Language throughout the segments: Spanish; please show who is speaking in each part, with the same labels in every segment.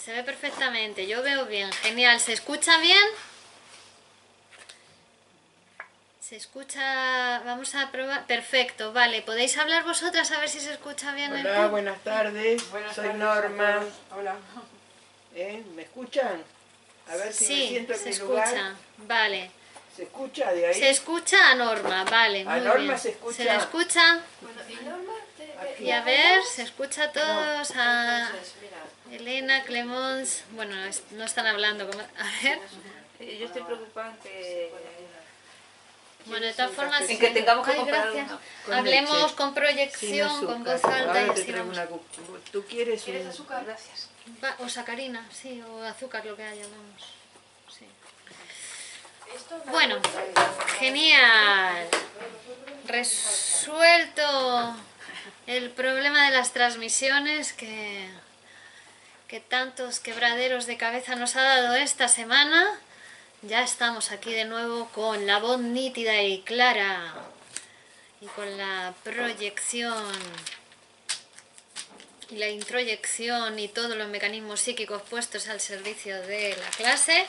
Speaker 1: se ve perfectamente, yo veo bien, genial. ¿Se escucha bien? ¿Se escucha? Vamos a probar. Perfecto, vale. ¿Podéis hablar vosotras a ver si se escucha bien?
Speaker 2: Hola, buenas tardes. Soy Norma.
Speaker 3: Hola.
Speaker 2: ¿Me escuchan? A ver si me siento en
Speaker 1: se
Speaker 2: mi
Speaker 1: escucha.
Speaker 2: lugar.
Speaker 1: Vale.
Speaker 2: ¿Se escucha de ahí?
Speaker 1: Se escucha a Norma, vale, muy
Speaker 2: ¿A Norma
Speaker 1: bien.
Speaker 2: se escucha?
Speaker 1: ¿Se le escucha?
Speaker 2: Aquí.
Speaker 1: Y a ver, se escucha a todos, a Elena, Clemons, bueno, no están hablando, a ver.
Speaker 3: Yo estoy preocupada en que...
Speaker 1: Bueno, de todas formas,
Speaker 3: en que tengamos que
Speaker 1: ay,
Speaker 3: comprar
Speaker 1: gracias.
Speaker 3: uno.
Speaker 2: Con
Speaker 1: Hablemos
Speaker 2: leche.
Speaker 1: con proyección,
Speaker 2: Sin
Speaker 1: con
Speaker 2: azúcar.
Speaker 1: voz alta y
Speaker 2: Ahora te
Speaker 1: así
Speaker 2: traigo
Speaker 1: vamos.
Speaker 2: una... ¿Tú quieres un...
Speaker 3: azúcar? Gracias.
Speaker 1: O sacarina, sí, o azúcar, lo que haya, vamos. Sí. Bueno, genial. Resuelto el problema de las transmisiones que tantos quebraderos de cabeza nos ha dado esta semana. Ya estamos aquí de nuevo con la voz nítida y clara y con la proyección y la introyección y todos los mecanismos psíquicos puestos al servicio de la clase.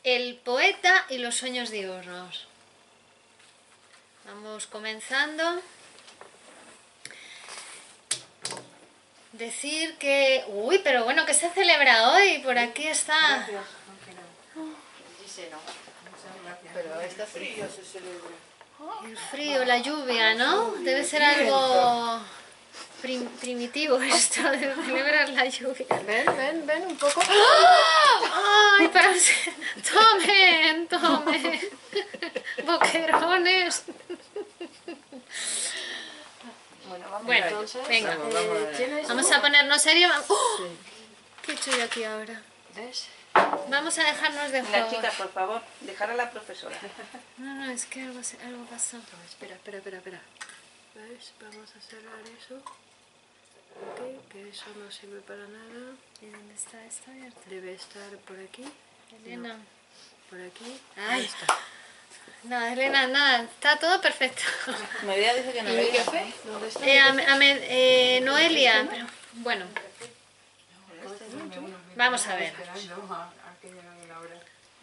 Speaker 1: El poeta y los sueños diurnos. Vamos comenzando. Decir que... Uy, pero bueno, ¿qué se celebra hoy? Por aquí está...
Speaker 3: Dice no.
Speaker 2: Pero está frío, se celebra.
Speaker 1: El frío, la lluvia, ¿no? Debe ser algo primitivo esto de celebrar la lluvia.
Speaker 3: Ven un poco.
Speaker 1: ¡Ay, para... ¡Tomen! Boquerones. Bueno,
Speaker 3: entonces,
Speaker 1: venga.
Speaker 2: Vamos.
Speaker 1: Vamos a ponernos serios. ¡Oh! ¿Qué he hecho yo aquí ahora?
Speaker 3: ¿Ves?
Speaker 1: Vamos a dejarnos de
Speaker 3: Una
Speaker 1: juegos.
Speaker 3: chica, por favor, dejar a la profesora.
Speaker 1: No, es que algo pasó.
Speaker 3: Espera. ¿Ves? Vamos a cerrar eso. Ok, que eso no sirve para nada.
Speaker 1: ¿Y dónde está esto abierto?
Speaker 3: Debe estar por aquí.
Speaker 1: Elena.
Speaker 3: Por aquí.
Speaker 1: Ay.
Speaker 3: Ahí está.
Speaker 1: Nada, Elena, nada, está todo perfecto.
Speaker 3: María dice que no
Speaker 4: ¿Y
Speaker 3: veía.
Speaker 4: mi café? ¿Dónde está?
Speaker 1: Noelia, pero bueno, vamos a ver.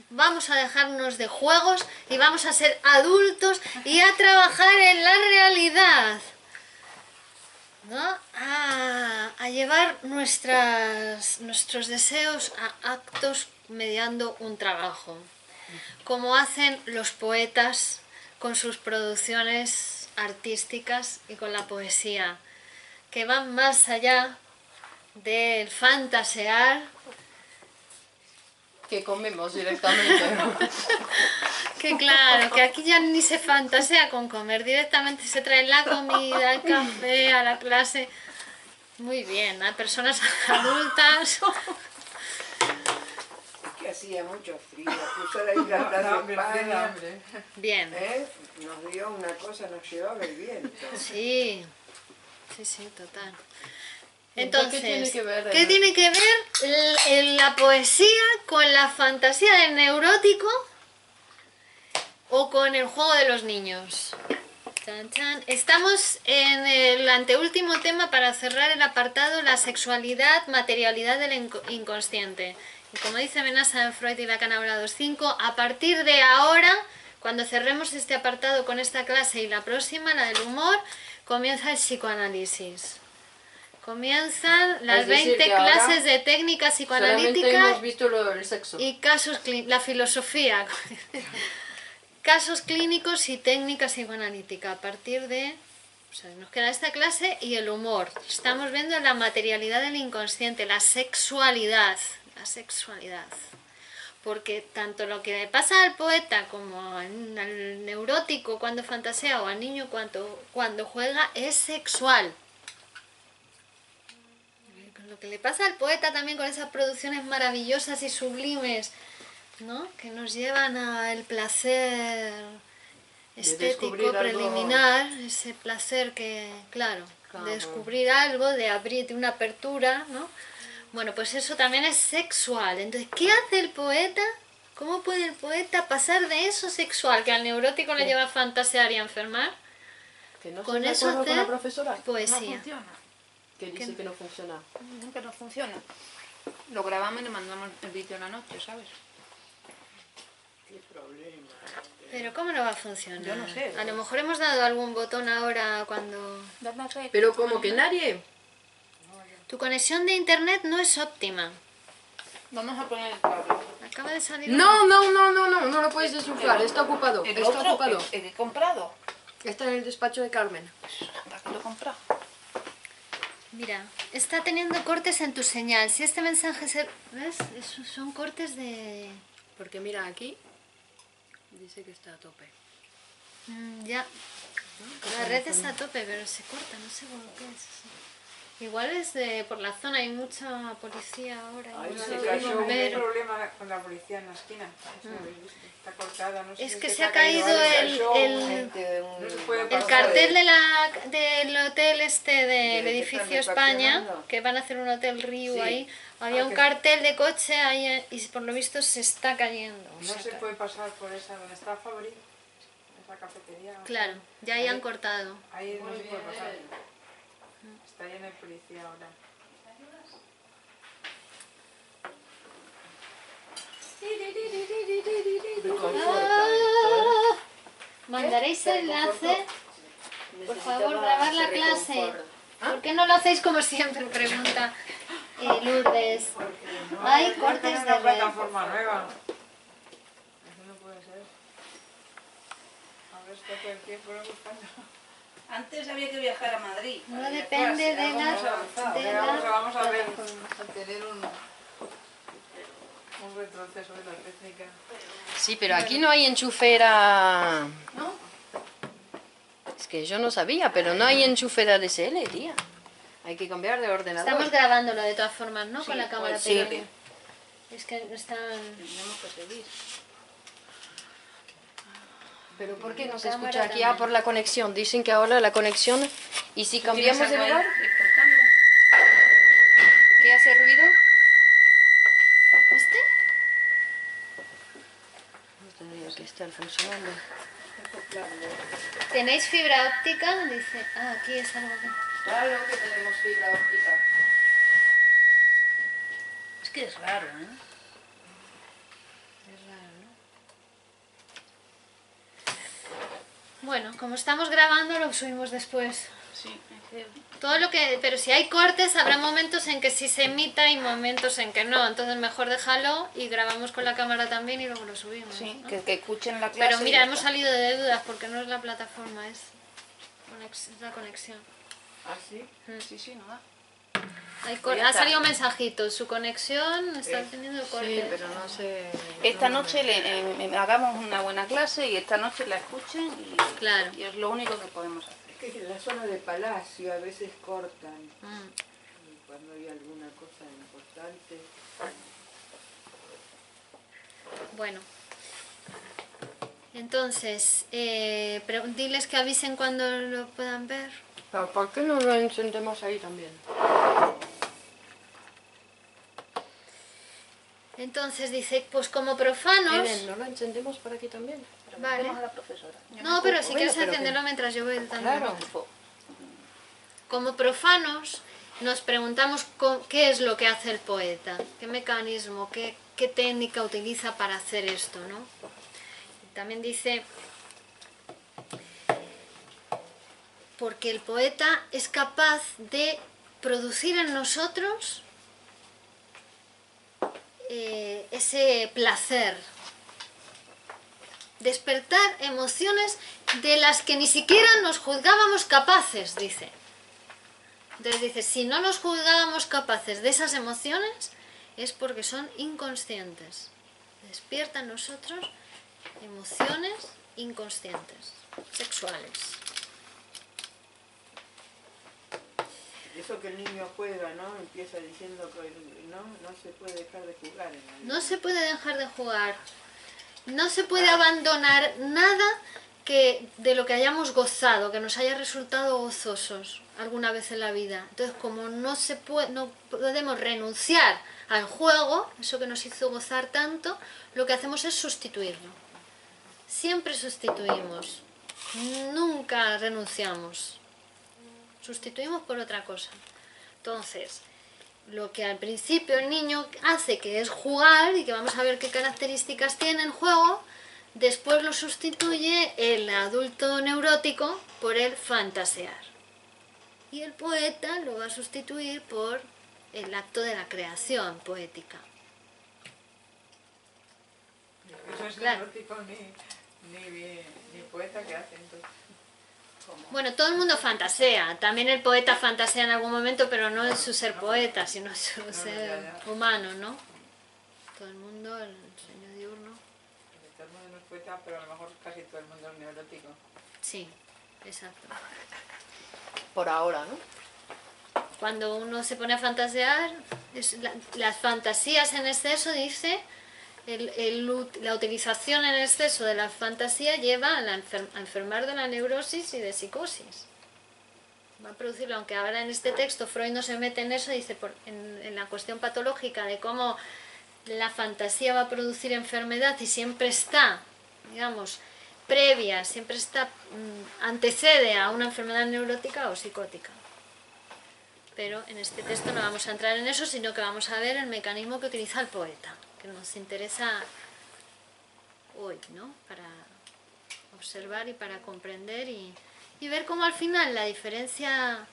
Speaker 1: Vamos a dejarnos de juegos y vamos a ser adultos y a trabajar en la realidad, ¿no? A llevar nuestros deseos a actos mediando un trabajo, como hacen los poetas con sus producciones artísticas y con la poesía, que van más allá del fantasear.
Speaker 4: Que comemos directamente.
Speaker 1: Que claro, que aquí ya ni se fantasea con comer, directamente se trae la comida, el café a la clase. Muy bien, a personas adultas.
Speaker 2: Que hacía mucho frío. Puso ahí la taza de España.
Speaker 1: Bien.
Speaker 2: Nos dio una cosa, nos llevaba el viento.
Speaker 1: Sí, total. Entonces,
Speaker 4: ¿qué tiene que ver
Speaker 1: la poesía con la fantasía del neurótico o con el juego de los niños? Chan, chan. Estamos en el anteúltimo tema para cerrar el apartado, la sexualidad, materialidad del inconsciente. Y como dice Menasa en Freud y Lacan hablados 5, a partir de ahora, cuando cerremos este apartado con esta clase y la próxima, la del humor, comienza el psicoanálisis. Comienzan las 20 clases de técnicas psicoanalíticas.
Speaker 4: Solamente hemos visto lo del sexo.
Speaker 1: Y casos la filosofía. Casos clínicos y técnicas psicoanalíticas. A partir de... O sea, nos queda esta clase y el humor. Estamos viendo la materialidad del inconsciente, la sexualidad. La sexualidad. Porque tanto lo que le pasa al poeta como al neurótico cuando fantasea o al niño cuando juega es sexual. Lo que le pasa al poeta también con esas producciones maravillosas y sublimes, ¿no? Que nos llevan al placer estético preliminar, ese placer que, claro, de descubrir algo, de abrir, de una apertura, ¿no? Bueno, pues eso también es sexual. Entonces, ¿qué hace el poeta? ¿Cómo puede el poeta pasar de eso sexual, que al neurótico le lleva a fantasear y a enfermar,
Speaker 4: Que no
Speaker 1: con
Speaker 4: se
Speaker 1: eso
Speaker 4: acuerda con la
Speaker 1: hacer
Speaker 4: profesora?
Speaker 1: poesía?
Speaker 3: No funciona.
Speaker 4: Que dice que no funciona.
Speaker 5: Nunca no funciona. Lo grabamos y le mandamos el vídeo en la noche, ¿sabes?
Speaker 2: Qué problema.
Speaker 1: Pero ¿cómo no va a funcionar?
Speaker 5: Yo no sé.
Speaker 1: A lo mejor hemos dado algún botón ahora cuando...
Speaker 4: Pero como que nadie...
Speaker 1: Tu conexión de internet no es óptima.
Speaker 5: Vamos a poner el cable.
Speaker 1: Acaba de salir...
Speaker 4: No lo puedes desenchufar, está ocupado.
Speaker 5: El
Speaker 4: Está
Speaker 5: otro,
Speaker 4: ocupado.
Speaker 5: el que he comprado.
Speaker 4: Está en el despacho de Carmen.
Speaker 5: ¿Para qué lo he comprado?
Speaker 1: Mira, está teniendo cortes en tu señal. Si este mensaje se... ¿Ves? Esos son cortes de...
Speaker 4: Porque mira aquí, dice que está a tope.
Speaker 1: Ya. La red está a tope, pero se corta, no sé por qué es eso. Igual es por la zona, hay mucha policía ahora. y
Speaker 2: Ahí
Speaker 1: mucho
Speaker 2: se cayó un
Speaker 1: bombero.
Speaker 2: problema con la policía en la esquina. No sé si lo habéis visto. Está cortada, no sé
Speaker 1: Es
Speaker 2: si
Speaker 1: que
Speaker 2: se
Speaker 1: se ha
Speaker 2: ha caído
Speaker 1: caído
Speaker 2: algo,
Speaker 1: el
Speaker 2: No se puede
Speaker 1: el
Speaker 2: pasar.
Speaker 1: cartel del hotel este del
Speaker 2: ¿De qué
Speaker 1: edificio
Speaker 2: están
Speaker 1: España,
Speaker 2: refaccionando?
Speaker 1: que van a hacer un hotel Río
Speaker 2: Sí.
Speaker 1: ahí. Había un
Speaker 2: que-
Speaker 1: cartel de coche ahí y por lo visto se está cayendo. o
Speaker 2: No
Speaker 1: sea
Speaker 2: se
Speaker 1: que-
Speaker 2: puede pasar por esa, donde está Fabri, esa cafetería.
Speaker 1: Claro, ya ahí han cortado.
Speaker 2: Ahí no se puede pasar. Está lleno de policía ahora.
Speaker 1: Ah, mandaréis el enlace, por favor, grabar la clase. ¿Por qué no lo hacéis como siempre? Pregunta Lourdes. Hay cortes
Speaker 2: Tiene
Speaker 1: de
Speaker 2: una
Speaker 1: red.
Speaker 2: plataforma nueva. Eso no puede ser. A ver, está todo el tiempo buscando.
Speaker 5: Antes había que viajar a Madrid.
Speaker 1: No depende de la
Speaker 2: Vamos a ver.
Speaker 1: plataforma.
Speaker 2: A tener un retroceso de la técnica.
Speaker 4: Sí, pero aquí no hay enchufera...
Speaker 5: ¿No?
Speaker 4: Es que yo no sabía, pero no hay enchufera DSL, tía. Hay que cambiar de ordenador.
Speaker 1: Estamos grabándolo de todas formas, ¿no? Con la cámara
Speaker 5: pues sí.
Speaker 1: pequeña. Es que están...
Speaker 5: Tenemos que seguir.
Speaker 4: Pero ¿por qué no se
Speaker 1: Cámara
Speaker 4: escucha aquí?
Speaker 1: también.
Speaker 4: Por la conexión. Dicen que ahora la conexión... ¿Y si cambiamos de lugar? ¿Qué hace ruido?
Speaker 1: ¿Este?
Speaker 4: Tendría que estar funcionando.
Speaker 1: ¿Tenéis fibra óptica? Dice... Ah, aquí es algo que...
Speaker 4: Claro que tenemos fibra óptica.
Speaker 5: Es que es raro, ¿eh?
Speaker 1: Bueno, como estamos grabando lo subimos después.
Speaker 5: Sí, es que...
Speaker 1: Todo lo que... Pero si hay cortes habrá momentos en que sí se emita y momentos en que no. Entonces mejor déjalo y grabamos con la cámara también y luego lo subimos.
Speaker 5: Sí,
Speaker 1: ¿no?
Speaker 5: que escuchen la clase.
Speaker 1: Pero
Speaker 5: y
Speaker 1: mira,
Speaker 5: ya
Speaker 1: hemos
Speaker 5: está.
Speaker 1: salido de dudas porque no es la plataforma, es la conexión.
Speaker 2: ¿Ah, sí?
Speaker 5: Sí, sí, no da.
Speaker 1: Ha salido un mensajito, su conexión está teniendo cortes.
Speaker 4: Sí, pero no sé...
Speaker 5: Esta noche hagamos una buena clase y esta noche la escuchen
Speaker 1: Claro.
Speaker 5: y es lo único que podemos hacer.
Speaker 2: Es que en la zona de Palacio a veces cortan.
Speaker 1: Mm.
Speaker 2: Y cuando hay alguna cosa importante.
Speaker 1: Bueno. Entonces, diles que avisen cuando lo puedan ver.
Speaker 4: Pero ¿por qué no lo encendemos ahí también?
Speaker 1: Entonces dice, pues como profanos...
Speaker 4: Miren, ¿no lo encendemos por aquí también?
Speaker 1: Vale.
Speaker 5: Preguntemos a la profesora.
Speaker 1: No, pero si
Speaker 4: Bueno,
Speaker 1: quieres
Speaker 4: pero que-
Speaker 1: encenderlo mientras yo voy dando.
Speaker 4: Claro.
Speaker 1: Como profanos nos preguntamos qué es lo que hace el poeta, qué mecanismo, qué técnica utiliza para hacer esto, ¿no? También dice, porque el poeta es capaz de producir en nosotros ese placer, despertar emociones de las que ni siquiera nos juzgábamos capaces, dice. Entonces dice, si no nos juzgábamos capaces de esas emociones, es porque son inconscientes. Despierta en nosotros emociones inconscientes, sexuales.
Speaker 2: Y eso que el niño juega, ¿no? Empieza diciendo que no se puede dejar de jugar en la vida.
Speaker 1: No se puede dejar de jugar, no se puede abandonar nada de lo que hayamos gozado, que nos haya resultado gozosos alguna vez en la vida. Entonces, como no podemos renunciar al juego, eso que nos hizo gozar tanto, lo que hacemos es sustituirlo. Siempre sustituimos, nunca renunciamos. Sustituimos por otra cosa. Entonces, lo que al principio el niño hace, que es jugar, y que vamos a ver qué características tiene el juego, después lo sustituye el adulto neurótico por el fantasear. Y el poeta lo va a sustituir por el acto de la creación poética.
Speaker 2: Eso es
Speaker 1: Claro.
Speaker 2: neurótico ni poeta que hace entonces. ¿Cómo?
Speaker 1: Bueno, todo el mundo fantasea. También el poeta fantasea en algún momento, pero no en su ser poeta, sino en su ser
Speaker 2: ya.
Speaker 1: humano, ¿no? Todo el mundo, el sueño diurno.
Speaker 2: Todo el mundo no es poeta, pero a lo mejor casi todo el mundo es neurótico.
Speaker 1: Sí, exacto.
Speaker 4: Por ahora, ¿no?
Speaker 1: Cuando uno se pone a fantasear, las fantasías en exceso, dice, la utilización en exceso de la fantasía lleva a enfermar de la neurosis y de psicosis. Va a producirlo, aunque ahora en este texto Freud no se mete en eso, dice en la cuestión patológica de cómo la fantasía va a producir enfermedad y siempre está, digamos, previa, siempre está, antecede a una enfermedad neurótica o psicótica. Pero en este texto no vamos a entrar en eso, sino que vamos a ver el mecanismo que utiliza el poeta, que nos interesa hoy, ¿no? Para observar y para comprender y ver cómo al final la diferencia,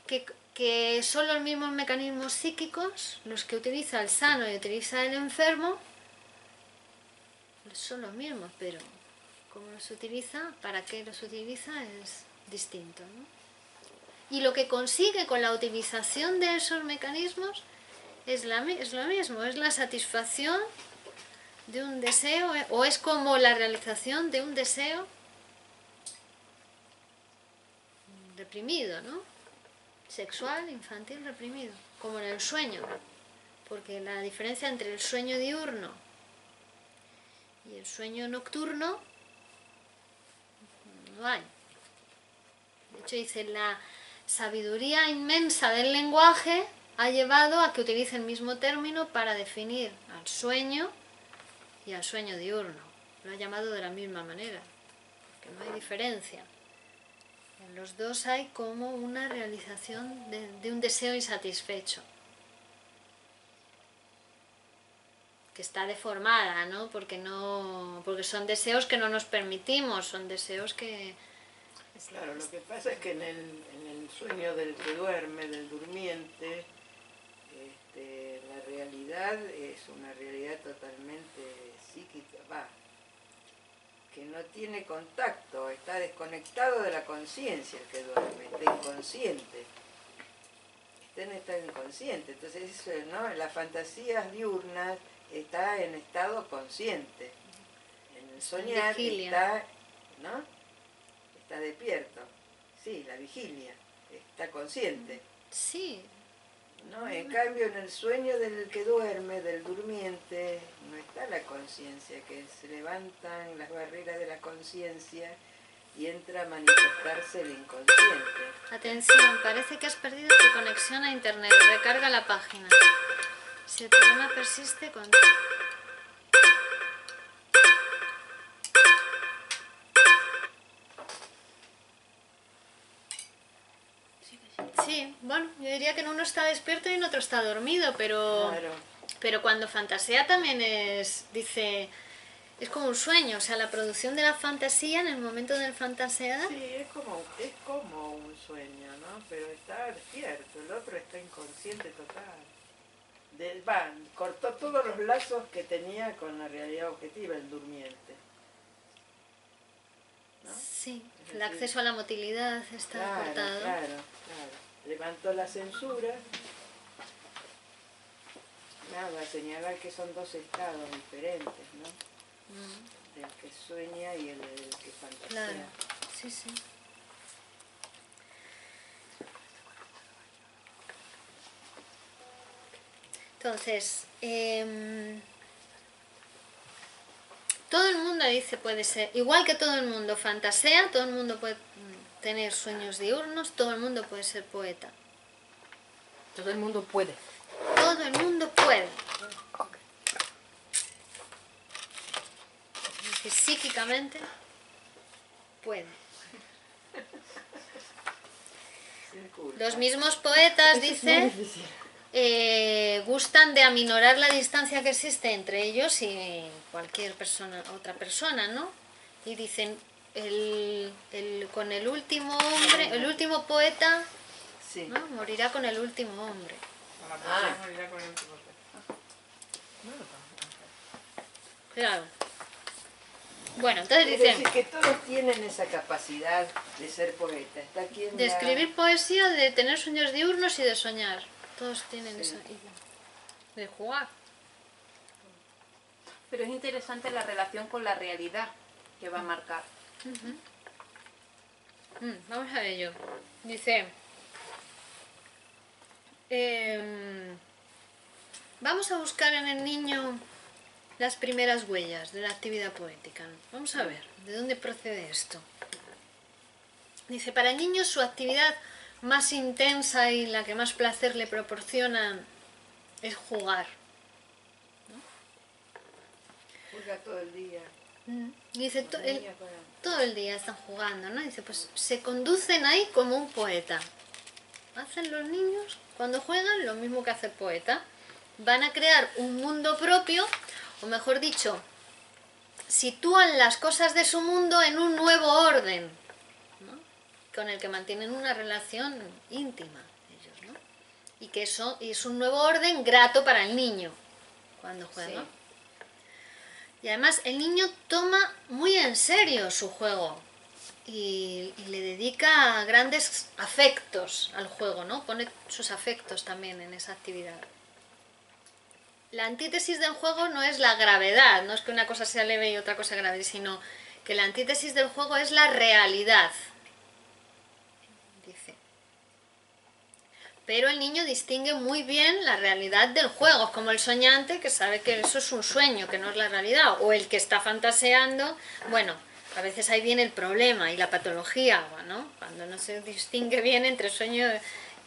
Speaker 1: que son los mismos mecanismos psíquicos, los que utiliza el sano y utiliza el enfermo, son los mismos, pero cómo los utiliza, para qué los utiliza es distinto, ¿no? Y lo que consigue con la utilización de esos mecanismos es lo mismo, es la satisfacción de un deseo, o es como la realización de un deseo reprimido, ¿no? Sexual, infantil, reprimido, como en el sueño, porque la diferencia entre el sueño diurno y el sueño nocturno no hay. De hecho, dice, la sabiduría inmensa del lenguaje ha llevado a que utilice el mismo término para definir al sueño y al sueño diurno. Lo ha llamado de la misma manera, porque no hay diferencia. En los dos hay como una realización de un deseo insatisfecho, que está deformada, ¿no? Porque son deseos que no nos permitimos, son deseos que...
Speaker 2: Claro, lo que pasa es que en el sueño del que duerme, del durmiente, la realidad es una realidad totalmente psíquica, que no tiene contacto, está desconectado de la conciencia el que duerme, está inconsciente. Está inconsciente, entonces eso, ¿no? Las fantasías diurnas está en estado consciente. En el soñar está, ¿no? Está despierto. Sí, la vigilia, está consciente.
Speaker 1: Sí.
Speaker 2: ¿No? En cambio, en el sueño del que duerme, del durmiente, no está la conciencia, que se levantan las barreras de la conciencia y entra a manifestarse el inconsciente.
Speaker 1: Atención, parece que has perdido tu conexión a internet. Recarga la página. Si el problema persiste, sí, bueno, yo diría que en uno está despierto y en otro está dormido, pero...
Speaker 2: Claro.
Speaker 1: Pero cuando fantasea también dice, es como un sueño, o sea, la producción de la fantasía en el momento del fantasear.
Speaker 2: Sí, es como un sueño, ¿no? Pero está despierto, el otro está inconsciente total. Cortó todos los lazos que tenía con la realidad objetiva, el durmiente. ¿No?
Speaker 1: Sí, el acceso a la motilidad está cortado.
Speaker 2: Claro. Levantó la censura. Nada, señalar que son dos estados diferentes, ¿no? El que sueña y el que fantasea.
Speaker 1: Claro, sí. Entonces, todo el mundo dice puede ser, igual que todo el mundo fantasea, todo el mundo puede tener sueños diurnos, todo el mundo puede ser poeta.
Speaker 4: Todo el mundo puede.
Speaker 1: Todo el mundo puede. Que psíquicamente puede.
Speaker 2: Circula.
Speaker 1: Los mismos poetas, dice, gustan de aminorar la distancia que existe entre ellos y cualquier persona, otra persona, ¿no? Y dicen, con el último hombre, el último poeta,
Speaker 2: Sí.
Speaker 1: ¿no? Morirá con el último hombre.
Speaker 5: A la poesía morirá con el último hombre.
Speaker 1: Claro. Bueno, entonces
Speaker 2: Es
Speaker 1: dice,
Speaker 2: decir, que todos tienen esa capacidad de ser poeta. Está aquí en
Speaker 1: de
Speaker 2: la-
Speaker 1: escribir poesía, de tener sueños diurnos y de soñar. Todos tienen
Speaker 2: Sí.
Speaker 1: esa... y de jugar.
Speaker 5: Pero es interesante la relación con la realidad que va a marcar.
Speaker 1: Vamos a ello. Dice, vamos a buscar en el niño las primeras huellas de la actividad poética. Vamos a ver, ¿de dónde procede esto? Dice, para el niño su actividad más intensa y la que más placer le proporciona es jugar.
Speaker 2: Juega todo el día.
Speaker 1: Dice,
Speaker 2: Los niños juegan.
Speaker 1: todo el día están jugando, ¿no? Dice, pues se conducen ahí como un poeta. Hacen los niños, cuando juegan, lo mismo que hace el poeta. Van a crear un mundo propio, o mejor dicho, sitúan las cosas de su mundo en un nuevo orden, ¿no? Con el que mantienen una relación íntima ellos, ¿no? Y que eso es un nuevo orden grato para el niño cuando juega.
Speaker 2: Sí.
Speaker 1: Y además el niño toma muy en serio su juego y le dedica grandes afectos al juego, ¿no? Pone sus afectos también en esa actividad. La antítesis del juego no es la gravedad, no es que una cosa sea leve y otra cosa grave, sino que la antítesis del juego es la realidad. Dice. Pero el niño distingue muy bien la realidad del juego, es como el soñante que sabe que eso es un sueño, que no es la realidad, o el que está fantaseando. Bueno, a veces ahí viene el problema y la patología, ¿no? Cuando no se distingue bien entre sueño,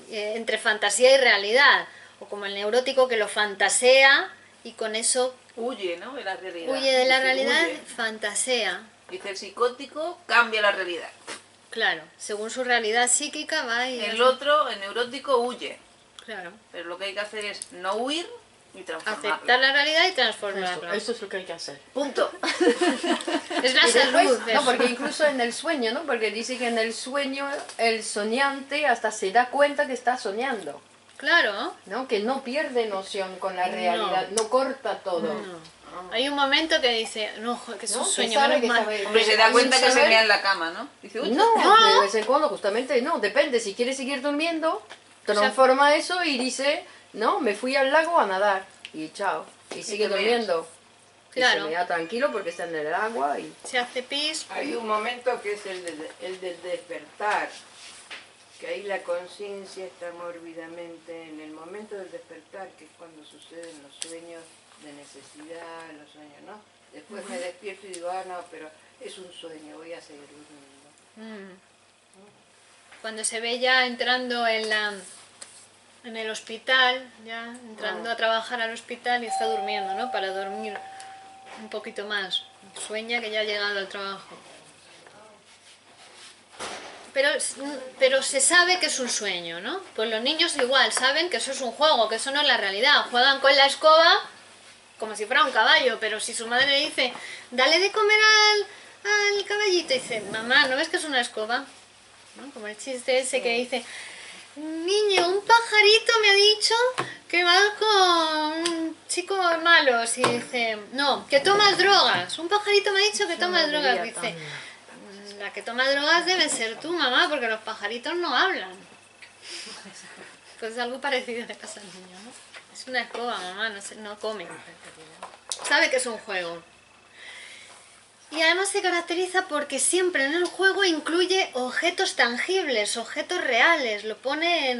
Speaker 1: entre fantasía y realidad, o como el neurótico que lo fantasea y con eso
Speaker 5: Huye, ¿no? De la realidad.
Speaker 1: huye de la
Speaker 5: Dice,
Speaker 1: realidad,
Speaker 5: huye.
Speaker 1: fantasea.
Speaker 5: Dice, el psicótico cambia la realidad.
Speaker 1: Claro, según su realidad psíquica va y...
Speaker 5: El otro, el neurótico, huye.
Speaker 1: Claro,
Speaker 5: Pero lo que hay que hacer es no huir y transformarlo.
Speaker 1: aceptar la realidad y transformarla.
Speaker 3: Eso es lo que hay que hacer.
Speaker 5: Punto.
Speaker 1: Es la
Speaker 4: Y
Speaker 1: salud.
Speaker 4: después, no,
Speaker 1: eso.
Speaker 4: porque incluso en el sueño, ¿no? Porque dice que en el sueño el soñante hasta se da cuenta que está soñando,
Speaker 1: Claro.
Speaker 4: ¿no? Que no pierde noción con la realidad, no corta todo.
Speaker 1: No. Hay un momento que dice, no, jo, que es
Speaker 4: ¿No?
Speaker 1: un
Speaker 4: Que
Speaker 1: sueño,
Speaker 4: sabe
Speaker 1: menos
Speaker 4: que
Speaker 1: mal.
Speaker 4: sabe-
Speaker 5: Hombre, se da
Speaker 4: sin
Speaker 5: cuenta que se
Speaker 4: saber-
Speaker 5: mea en la cama, ¿no? Dice, uy,
Speaker 4: No, de vez en cuando justamente no, depende, si quiere seguir durmiendo, transforma eso y dice, no, me fui al lago a nadar y chao, y sigue
Speaker 5: te meas.
Speaker 4: durmiendo. Y
Speaker 1: Claro.
Speaker 4: se me da tranquilo porque está en el agua y...
Speaker 1: Se hace pis.
Speaker 2: Hay un momento que es el del despertar, que ahí la conciencia está mórbidamente en el momento del despertar, que es cuando suceden los sueños de necesidad, los sueños, ¿no? Después me despierto y digo, ah, no, pero es un sueño, voy a seguir durmiendo.
Speaker 1: Cuando se ve ya entrando en el hospital, ya entrando a trabajar al hospital y está durmiendo, ¿no? Para dormir un poquito más. Sueña que ya ha llegado al trabajo. Pero se sabe que es un sueño, ¿no? Pues los niños igual saben que eso es un juego, que eso no es la realidad. Juegan con la escoba como si fuera un caballo, pero si su madre le dice, dale de comer al caballito, y dice, mamá, ¿no ves que es una escoba? ¿No? Como el chiste ese que dice, niño, un pajarito me ha dicho que va con un chico malo. Y dice, no, que tomas drogas. Un pajarito me ha dicho que tomas drogas. Dice, la que toma drogas debe ser tú, mamá, porque los pajaritos no hablan. Pues algo parecido le pasa al niño, ¿no? Es una escoba, mamá, no come. Sabe que es un juego. Y además se caracteriza porque siempre en el juego incluye objetos tangibles, objetos reales. Lo pone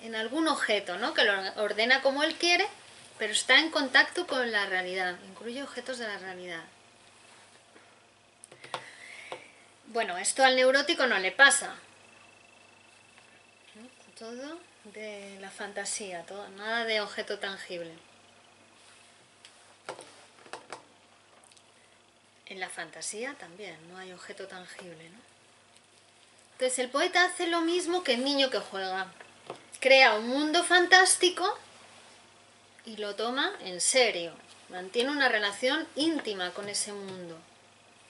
Speaker 1: en algún objeto, ¿no? Que lo ordena como él quiere, pero está en contacto con la realidad. Incluye objetos de la realidad. Bueno, esto al neurótico no le pasa. ¿No? Todo de la fantasía, todo, nada de objeto tangible. En la fantasía también no hay objeto tangible, ¿no? Entonces el poeta hace lo mismo que el niño que juega. Crea un mundo fantástico y lo toma en serio. Mantiene una relación íntima con ese mundo,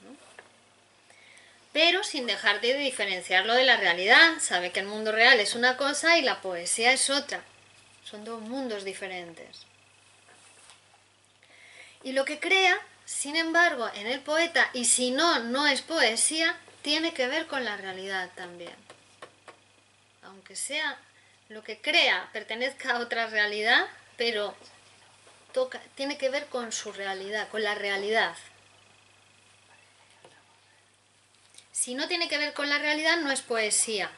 Speaker 1: ¿no? Pero sin dejar de diferenciarlo de la realidad. Sabe que el mundo real es una cosa y la poesía es otra. Son dos mundos diferentes. Y lo que crea, sin embargo, en el poeta, y si no, no es poesía, tiene que ver con la realidad también. Aunque sea lo que crea pertenezca a otra realidad, pero tiene que ver con su realidad, con la realidad. Si no tiene que ver con la realidad, no es poesía.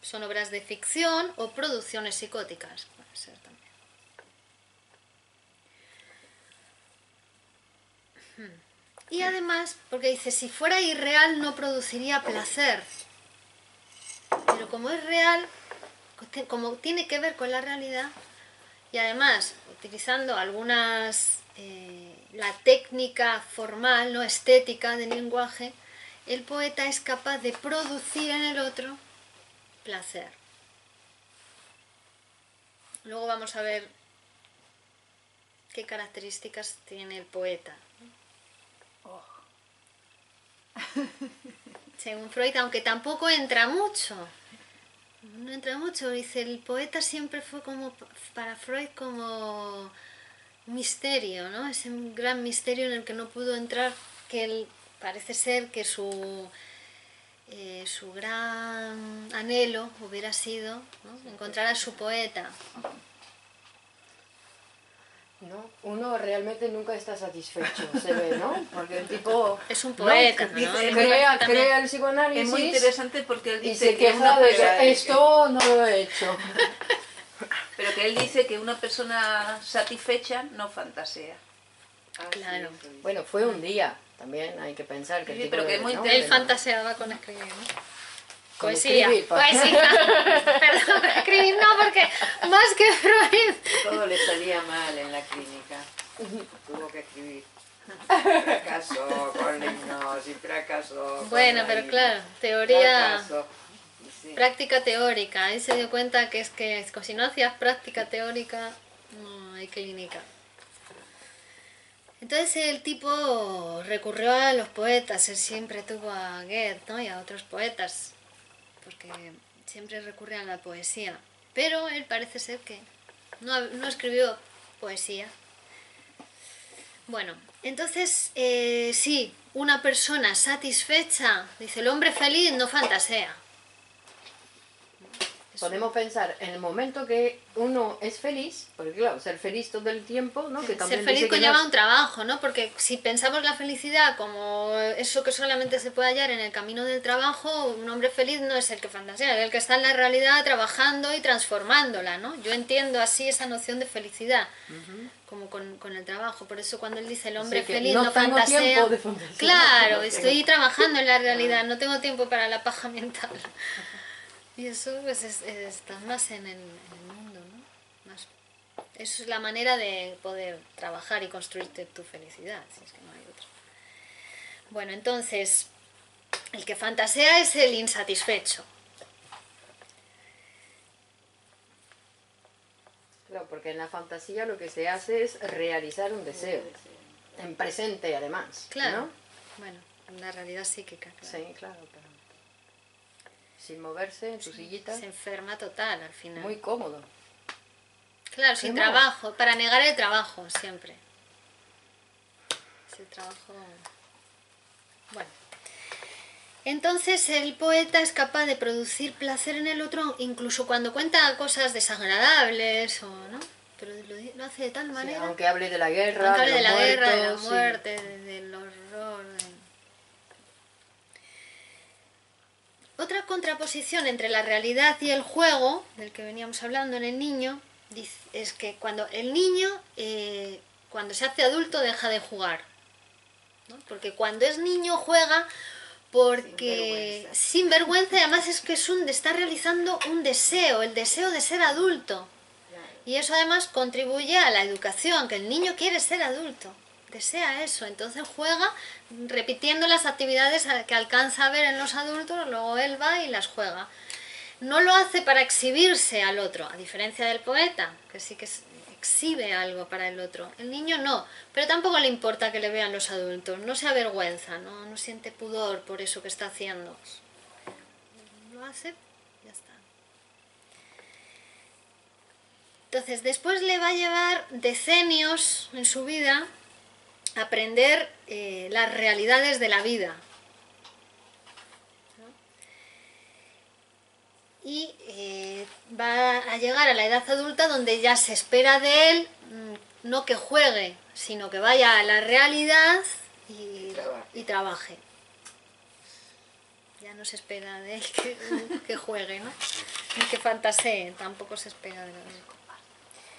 Speaker 1: Son obras de ficción o producciones psicóticas. Puede ser también. Y además, porque dice, si fuera irreal no produciría placer. Pero como es real, como tiene que ver con la realidad, y además, utilizando algunas, la técnica formal, no estética del lenguaje, el poeta es capaz de producir en el otro placer. Luego vamos a ver qué características tiene el poeta. Según Freud, aunque tampoco entra mucho. No entra mucho, dice, el poeta siempre fue como, para Freud, como un misterio, ¿no? Ese gran misterio en el que no pudo entrar, que él, parece ser que su gran anhelo hubiera sido, ¿no?, encontrar a su poeta.
Speaker 4: ¿No? Uno realmente nunca está satisfecho, se ve, ¿no? Porque el tipo
Speaker 1: Es un poeta, ¿no?
Speaker 4: crea el psicoanálisis.
Speaker 5: Es muy interesante porque él
Speaker 4: y
Speaker 5: dice
Speaker 4: se
Speaker 5: que
Speaker 4: queja de que esto no lo he hecho.
Speaker 5: pero que él dice que una persona satisfecha no fantasea.
Speaker 1: Claro.
Speaker 4: Bueno, fue un día, también hay que pensar que el
Speaker 5: Sí,
Speaker 4: tipo
Speaker 5: pero que
Speaker 4: de-
Speaker 5: es muy
Speaker 4: ¿no?
Speaker 1: Él
Speaker 4: Pero-
Speaker 1: fantaseaba con escribir, ¿no?
Speaker 4: con
Speaker 1: Poesía.
Speaker 4: escribir,
Speaker 1: Poesía. Perdón, con escribir no, porque más que Freud.
Speaker 2: Todo le salía mal en la clínica. Tuvo que escribir. Fracasó con la hipnosis, fracasó con
Speaker 1: Bueno,
Speaker 2: la
Speaker 1: pero
Speaker 2: hipnosis,
Speaker 1: claro, teoría,
Speaker 2: fracasó. Sí.
Speaker 1: práctica teórica. Ahí se dio cuenta que es que si no hacías práctica teórica, no hay clínica. Entonces el tipo recurrió a los poetas, él siempre tuvo a Goethe, ¿no?, y a otros poetas, porque siempre recurre a la poesía. Pero él parece ser que no escribió poesía. Bueno, entonces sí, una persona satisfecha, dice, el hombre feliz no fantasea.
Speaker 4: Podemos pensar en el momento que uno es feliz, porque claro, ser feliz todo el tiempo, ¿no? Que también
Speaker 1: Ser feliz
Speaker 4: dice que
Speaker 1: conlleva
Speaker 4: no
Speaker 1: un trabajo, ¿no? Porque si pensamos la felicidad como eso que solamente se puede hallar en el camino del trabajo, un hombre feliz no es el que fantasea, es el que está en la realidad trabajando y transformándola, ¿no? Yo entiendo así esa noción de felicidad, como con el trabajo. Por eso cuando él dice el hombre
Speaker 4: que
Speaker 1: feliz
Speaker 4: no
Speaker 1: no
Speaker 4: tengo
Speaker 1: fantasea,
Speaker 4: tiempo de fantasear.
Speaker 1: claro,
Speaker 4: No
Speaker 1: estoy
Speaker 4: tengo.
Speaker 1: trabajando en la realidad, no tengo tiempo para la paja mental. Y eso pues está más en el mundo, ¿no? Más, eso es la manera de poder trabajar y construirte tu felicidad, si es que no hay otra. Bueno, entonces, el que fantasea es el insatisfecho.
Speaker 4: Claro, porque en la fantasía lo que se hace es realizar un deseo, en presente además,
Speaker 1: Claro.
Speaker 4: ¿no?
Speaker 1: Bueno, en la realidad psíquica, claro.
Speaker 4: Sí, claro, pero sin moverse en su sillita,
Speaker 1: Se enferma total al final.
Speaker 4: muy cómodo.
Speaker 1: Claro, sin
Speaker 4: ¿Qué más?
Speaker 1: trabajo, para negar el trabajo siempre. Es el trabajo... Bueno. Entonces el poeta es capaz de producir placer en el otro incluso cuando cuenta cosas desagradables o no, pero lo hace de tal
Speaker 4: Sí,
Speaker 1: manera,
Speaker 4: aunque hable de la guerra,
Speaker 1: aunque hable de
Speaker 4: los
Speaker 1: la guerra, de la
Speaker 4: muertos, sí.
Speaker 1: muerte, del horror. Otra contraposición entre la realidad y el juego, del que veníamos hablando en el niño, es que cuando el niño, cuando se hace adulto, deja de jugar, ¿no? Porque cuando es niño juega porque sin vergüenza, y además es que está realizando un deseo, el deseo de ser adulto. Y eso además contribuye a la educación, que el niño quiere ser adulto. desea eso, entonces juega repitiendo las actividades que alcanza a ver en los adultos, luego él va y las juega. No lo hace para exhibirse al otro, a diferencia del poeta, que sí que exhibe algo para el otro. El niño no, pero tampoco le importa que le vean los adultos, no se avergüenza, no siente pudor por eso que está haciendo. Lo hace, ya está. Entonces, después le va a llevar decenios en su vida a aprender las realidades de la vida. Y va a llegar a la edad adulta donde ya se espera de él no que juegue, sino que vaya a la realidad y trabaje. Ya no se espera de él que juegue, ¿no? Ni que fantasee, tampoco se espera de él.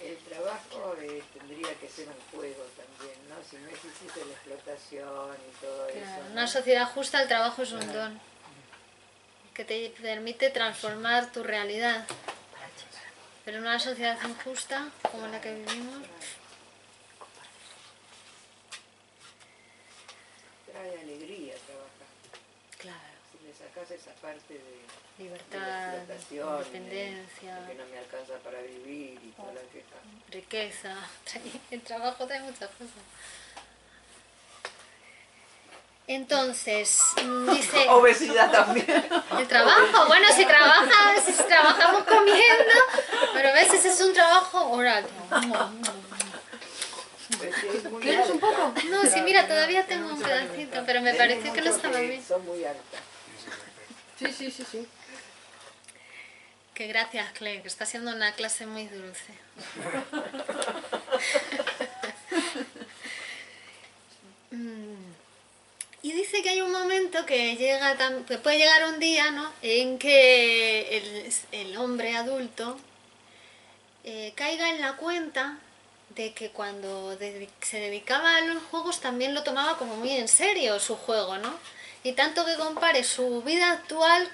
Speaker 2: El trabajo tendría que ser un juego también, ¿no? Si no existe la explotación y todo
Speaker 1: Claro,
Speaker 2: eso, ¿no?
Speaker 1: una sociedad justa, el trabajo es un don que te permite transformar tu realidad. Pero en una sociedad injusta como la que vivimos,
Speaker 2: Trae alegría trabajar.
Speaker 1: claro,
Speaker 2: Si le sacas esa parte de
Speaker 1: libertad,
Speaker 2: la explotación,
Speaker 1: independencia,
Speaker 2: de que no me alcanza para vivir y toda la queja.
Speaker 1: riqueza, el trabajo trae muchas cosas. Entonces, dice...
Speaker 5: Obesidad también.
Speaker 1: El trabajo, bueno, si trabajamos comiendo, pero a veces es un trabajo oral.
Speaker 2: Pues sí, es muy
Speaker 4: ¿Quieres un
Speaker 2: alta.
Speaker 4: poco?
Speaker 1: No, sí, mira, todavía tengo un pedacito, pero me
Speaker 2: Ven
Speaker 1: pareció que no
Speaker 2: mucho
Speaker 1: estaba bien.
Speaker 2: Son muy altas.
Speaker 4: Sí.
Speaker 1: Que gracias, Clay, que está siendo una clase muy dulce. Y dice que hay un momento que que puede llegar un día, ¿no?, en que el hombre adulto caiga en la cuenta de que cuando se dedicaba a los juegos también lo tomaba como muy en serio su juego, ¿no? Y tanto que compare su vida actual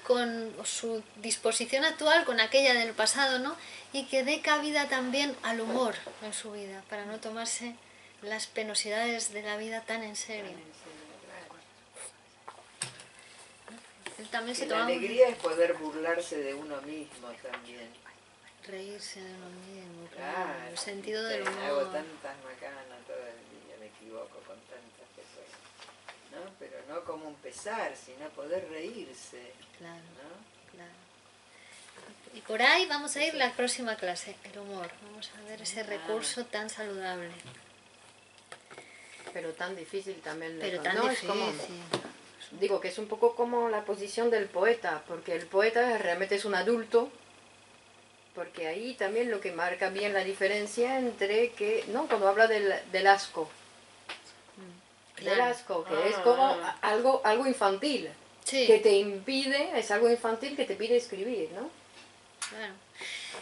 Speaker 1: o su disposición actual con aquella del pasado, ¿no? Y que dé cabida también al humor en su vida, para no tomarse las penosidades de la vida tan en serio. Él también se
Speaker 2: Que la
Speaker 1: tomaba
Speaker 2: alegría es poder burlarse de uno mismo también.
Speaker 1: reírse de uno mismo,
Speaker 2: Claro,
Speaker 1: el sentido del
Speaker 2: hago
Speaker 1: humor.
Speaker 2: tantas macanas todo el día, me equivoco con tantas cosas, ¿no? Pero no como un pesar, sino poder reírse,
Speaker 1: Claro,
Speaker 2: ¿no?
Speaker 1: claro. Y por ahí vamos a ir la próxima clase, el humor. Vamos a ver ese recurso tan saludable.
Speaker 4: Pero tan difícil también.
Speaker 1: Pero tan
Speaker 4: ¿no?
Speaker 1: difícil.
Speaker 4: Es como, digo que es un poco como la posición del poeta, porque el poeta realmente es un adulto, porque ahí también lo que marca bien la diferencia entre que, ¿no? Cuando habla del asco, del
Speaker 1: Claro.
Speaker 4: asco, que es como algo infantil,
Speaker 1: Sí,
Speaker 4: que te impide, es algo infantil que te pide escribir, ¿no?
Speaker 1: claro.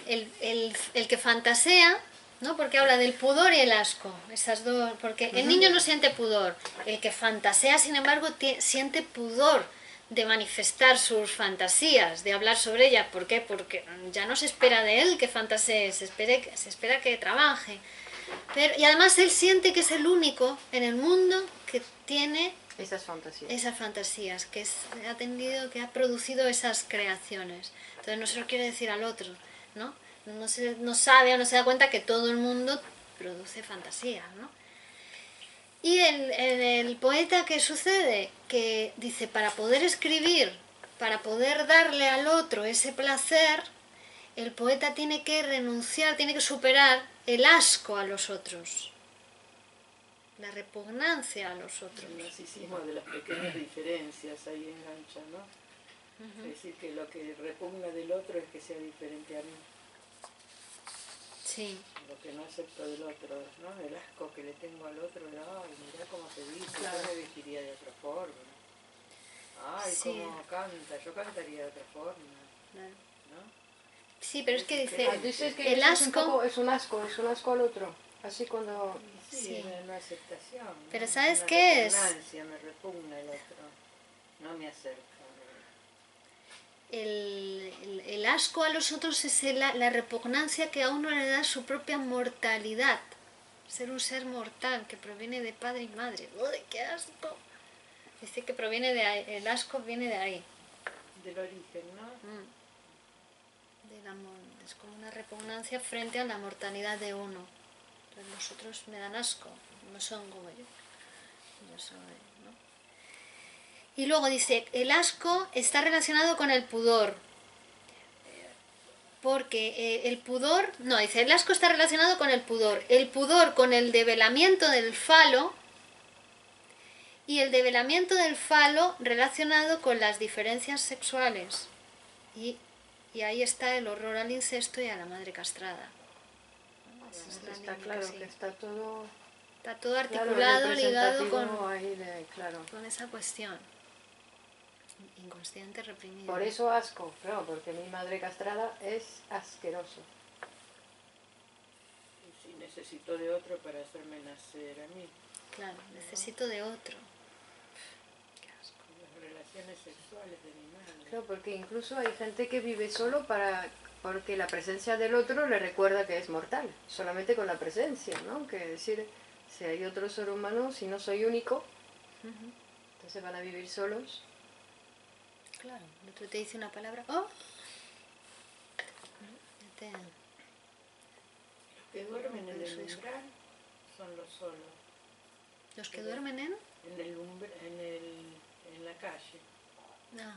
Speaker 1: El que fantasea, ¿no? Porque habla del pudor y el asco, esas dos, porque el niño no siente pudor, el que fantasea, sin embargo, siente pudor de manifestar sus fantasías, de hablar sobre ellas. ¿Por qué? Porque ya no se espera de él que fantasee, se espera que trabaje. Y además él siente que es el único en el mundo que tiene
Speaker 4: Esas fantasías.
Speaker 1: esas fantasías, que que ha producido esas creaciones. Entonces no se lo quiere decir al otro, ¿no? No sabe o no se da cuenta que todo el mundo produce fantasías, ¿no? Y el poeta, ¿qué sucede? Que dice, para poder escribir, para poder darle al otro ese placer, el poeta tiene que renunciar, tiene que superar el asco a los otros, la repugnancia a los otros.
Speaker 2: El narcisismo de las pequeñas diferencias ahí engancha, ¿no? Es decir, que lo que repugna del otro es que sea diferente a mí,
Speaker 1: Sí,
Speaker 2: lo que no acepto del otro, ¿no? El asco que le tengo al otro, ay, mirá cómo se dice,
Speaker 1: Claro.
Speaker 2: yo me vestiría de otra forma. Ay,
Speaker 1: Sí.
Speaker 2: cómo canta, yo cantaría de otra forma,
Speaker 1: claro.
Speaker 2: ¿no?
Speaker 1: Sí, pero es que dice,
Speaker 4: Ah, dices que
Speaker 1: el
Speaker 4: eso es un
Speaker 1: asco,
Speaker 4: poco, es un asco al otro. Así cuando...
Speaker 2: Sí,
Speaker 1: Sí.
Speaker 2: es una aceptación. ¿no?
Speaker 1: Pero ¿sabes
Speaker 2: Una
Speaker 1: qué es?
Speaker 2: repugnancia, me repugna el otro, no me acerca.
Speaker 1: el asco a los otros es la repugnancia que a uno le da su propia mortalidad. ser un ser mortal que proviene de padre y madre. ¡Uy, qué asco! Dice que proviene de ahí, el asco viene de ahí.
Speaker 2: Del origen, ¿no?
Speaker 1: Es como una repugnancia frente a la mortalidad de uno. Entonces los otros me dan asco, no son como yo. Yo soy, ¿no? Y luego dice, el asco está relacionado con el pudor. Porque el pudor, no, dice, el asco está relacionado con el pudor con el develamiento del falo, y el develamiento del falo relacionado con las diferencias sexuales. Y ahí está el horror al incesto y a la madre castrada. Esa es la
Speaker 4: Está
Speaker 1: línea
Speaker 4: claro
Speaker 1: sí.
Speaker 4: que está todo
Speaker 1: Articulado, ligado
Speaker 4: claro.
Speaker 1: con esa cuestión. Inconsciente reprimido.
Speaker 4: Por eso asco, claro, porque mi madre castrada es asqueroso.
Speaker 2: Y si necesito de otro para hacerme nacer a mí.
Speaker 1: Claro, necesito de otro. Qué asco.
Speaker 2: Las relaciones sexuales de mi madre.
Speaker 4: Claro, porque incluso hay gente que vive solo porque la presencia del otro le recuerda que es mortal, solamente con la presencia, ¿no? Que decir, si hay otro ser humano, si no soy único, entonces van a vivir solos.
Speaker 1: Claro, el otro te dice una palabra. ¡Oh!
Speaker 2: Los que duermen en el umbral son los solos.
Speaker 1: ¿Los que duermen en?
Speaker 2: En la calle.
Speaker 1: No,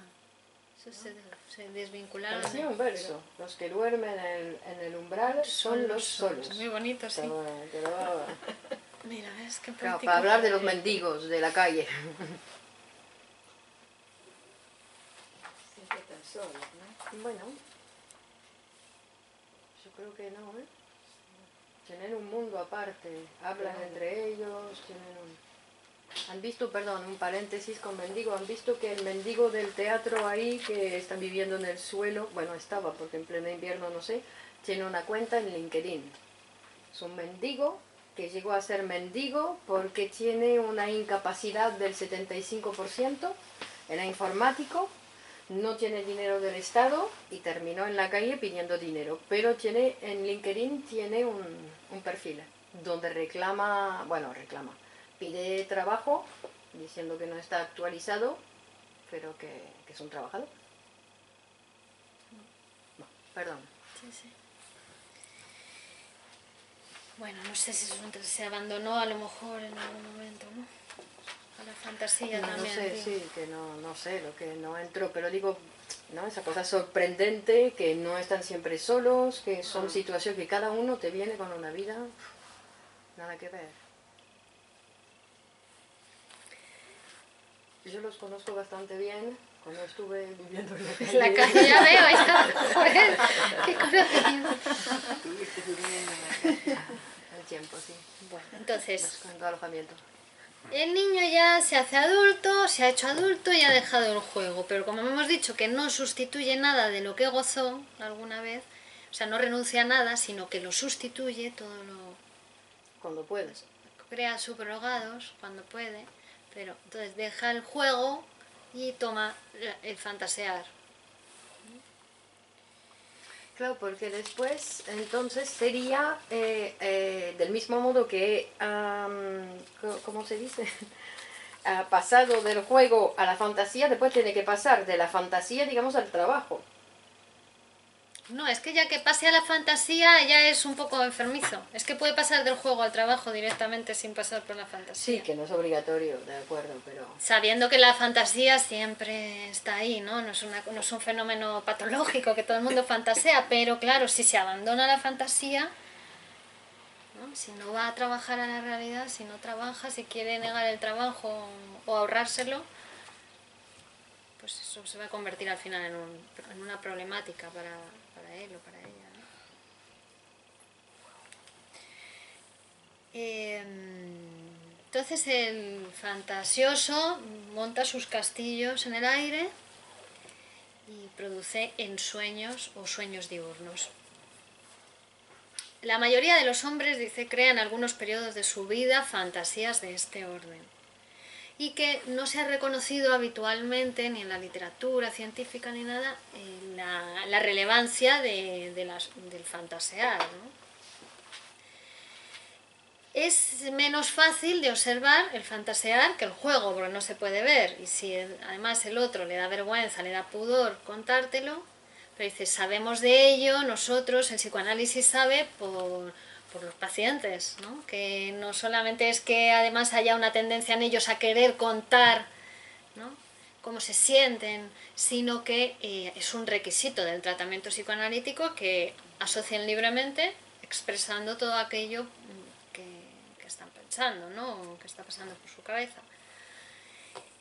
Speaker 1: eso se desvincularon.
Speaker 4: Parecía un verso. Los que duermen en el umbral son los solos.
Speaker 1: Muy bonito, sí. Mira, ves qué
Speaker 4: Claro,
Speaker 1: poético.
Speaker 4: para hablar de los mendigos de la calle.
Speaker 2: Siempre están solos, ¿no?
Speaker 4: Bueno, yo creo que no, ¿eh? Tienen un mundo aparte, hablan entre ellos, Han visto, perdón, un paréntesis con mendigo, han visto que el mendigo del teatro ahí, que está viviendo en el suelo, bueno, estaba, porque en pleno invierno no sé, tiene una cuenta en LinkedIn. Es un mendigo que llegó a ser mendigo porque tiene una incapacidad del 75%, era informático, no tiene dinero del Estado y terminó en la calle pidiendo dinero, pero en LinkedIn tiene un perfil donde pide trabajo diciendo que no está actualizado, pero que es un trabajador. No, perdón.
Speaker 1: Sí, sí. Bueno, no sé si se abandonó a lo mejor en algún momento, ¿no? A la fantasía
Speaker 4: No
Speaker 1: también.
Speaker 4: sé,
Speaker 1: tío.
Speaker 4: sí, que no sé lo que no entró, pero digo, ¿no? Esa cosa sorprendente, que no están siempre solos, que son situaciones que cada uno te viene con una vida, nada que ver. Yo los conozco bastante bien, cuando estuve viviendo en la calle.
Speaker 1: La calle ya veo, ya. Joder, qué conocimiento.
Speaker 2: Estuviste durmiendo en la calle.
Speaker 4: El tiempo, sí.
Speaker 1: Bueno, entonces,
Speaker 4: Con alojamiento.
Speaker 1: el niño ya se hace adulto, se ha hecho adulto y ha dejado el juego, pero como hemos dicho que no sustituye nada de lo que gozó alguna vez, o sea, no renuncia a nada, sino que lo sustituye, todo lo
Speaker 4: Cuando puedes.
Speaker 1: crea subrogados cuando puede, pero entonces deja el juego y toma el fantasear.
Speaker 4: Claro, porque después, entonces, sería del mismo modo que, ¿cómo se dice? Ha pasado del juego a la fantasía, después tiene que pasar de la fantasía, digamos, al trabajo.
Speaker 1: No, es que ya que pase a la fantasía ya es un poco enfermizo. Es que puede pasar del juego al trabajo directamente sin pasar por la fantasía.
Speaker 4: Sí, que no es obligatorio, de acuerdo, pero...
Speaker 1: Sabiendo que la fantasía siempre está ahí, ¿no? No es un fenómeno patológico que todo el mundo fantasea, pero claro, si se abandona la fantasía, ¿no? Si no va a trabajar a la realidad, si no trabaja, si quiere negar el trabajo o ahorrárselo, pues eso se va a convertir al final en una problemática para él o para ella, ¿no? Entonces el fantasioso monta sus castillos en el aire y produce ensueños o sueños diurnos. La mayoría de los hombres, dice, crean algunos periodos de su vida fantasías de este orden y que no se ha reconocido habitualmente ni en la literatura científica ni nada la relevancia del fantasear, ¿no? es menos fácil de observar el fantasear que el juego, porque no se puede ver. Y si además el otro le da vergüenza, le da pudor contártelo, pero dices, sabemos de ello, nosotros, el psicoanálisis sabe por los pacientes, ¿no? Que no solamente es que además haya una tendencia en ellos a querer contar, ¿no?, cómo se sienten, sino que es un requisito del tratamiento psicoanalítico que asocien libremente expresando todo aquello que están pensando, ¿no?, que está pasando por su cabeza.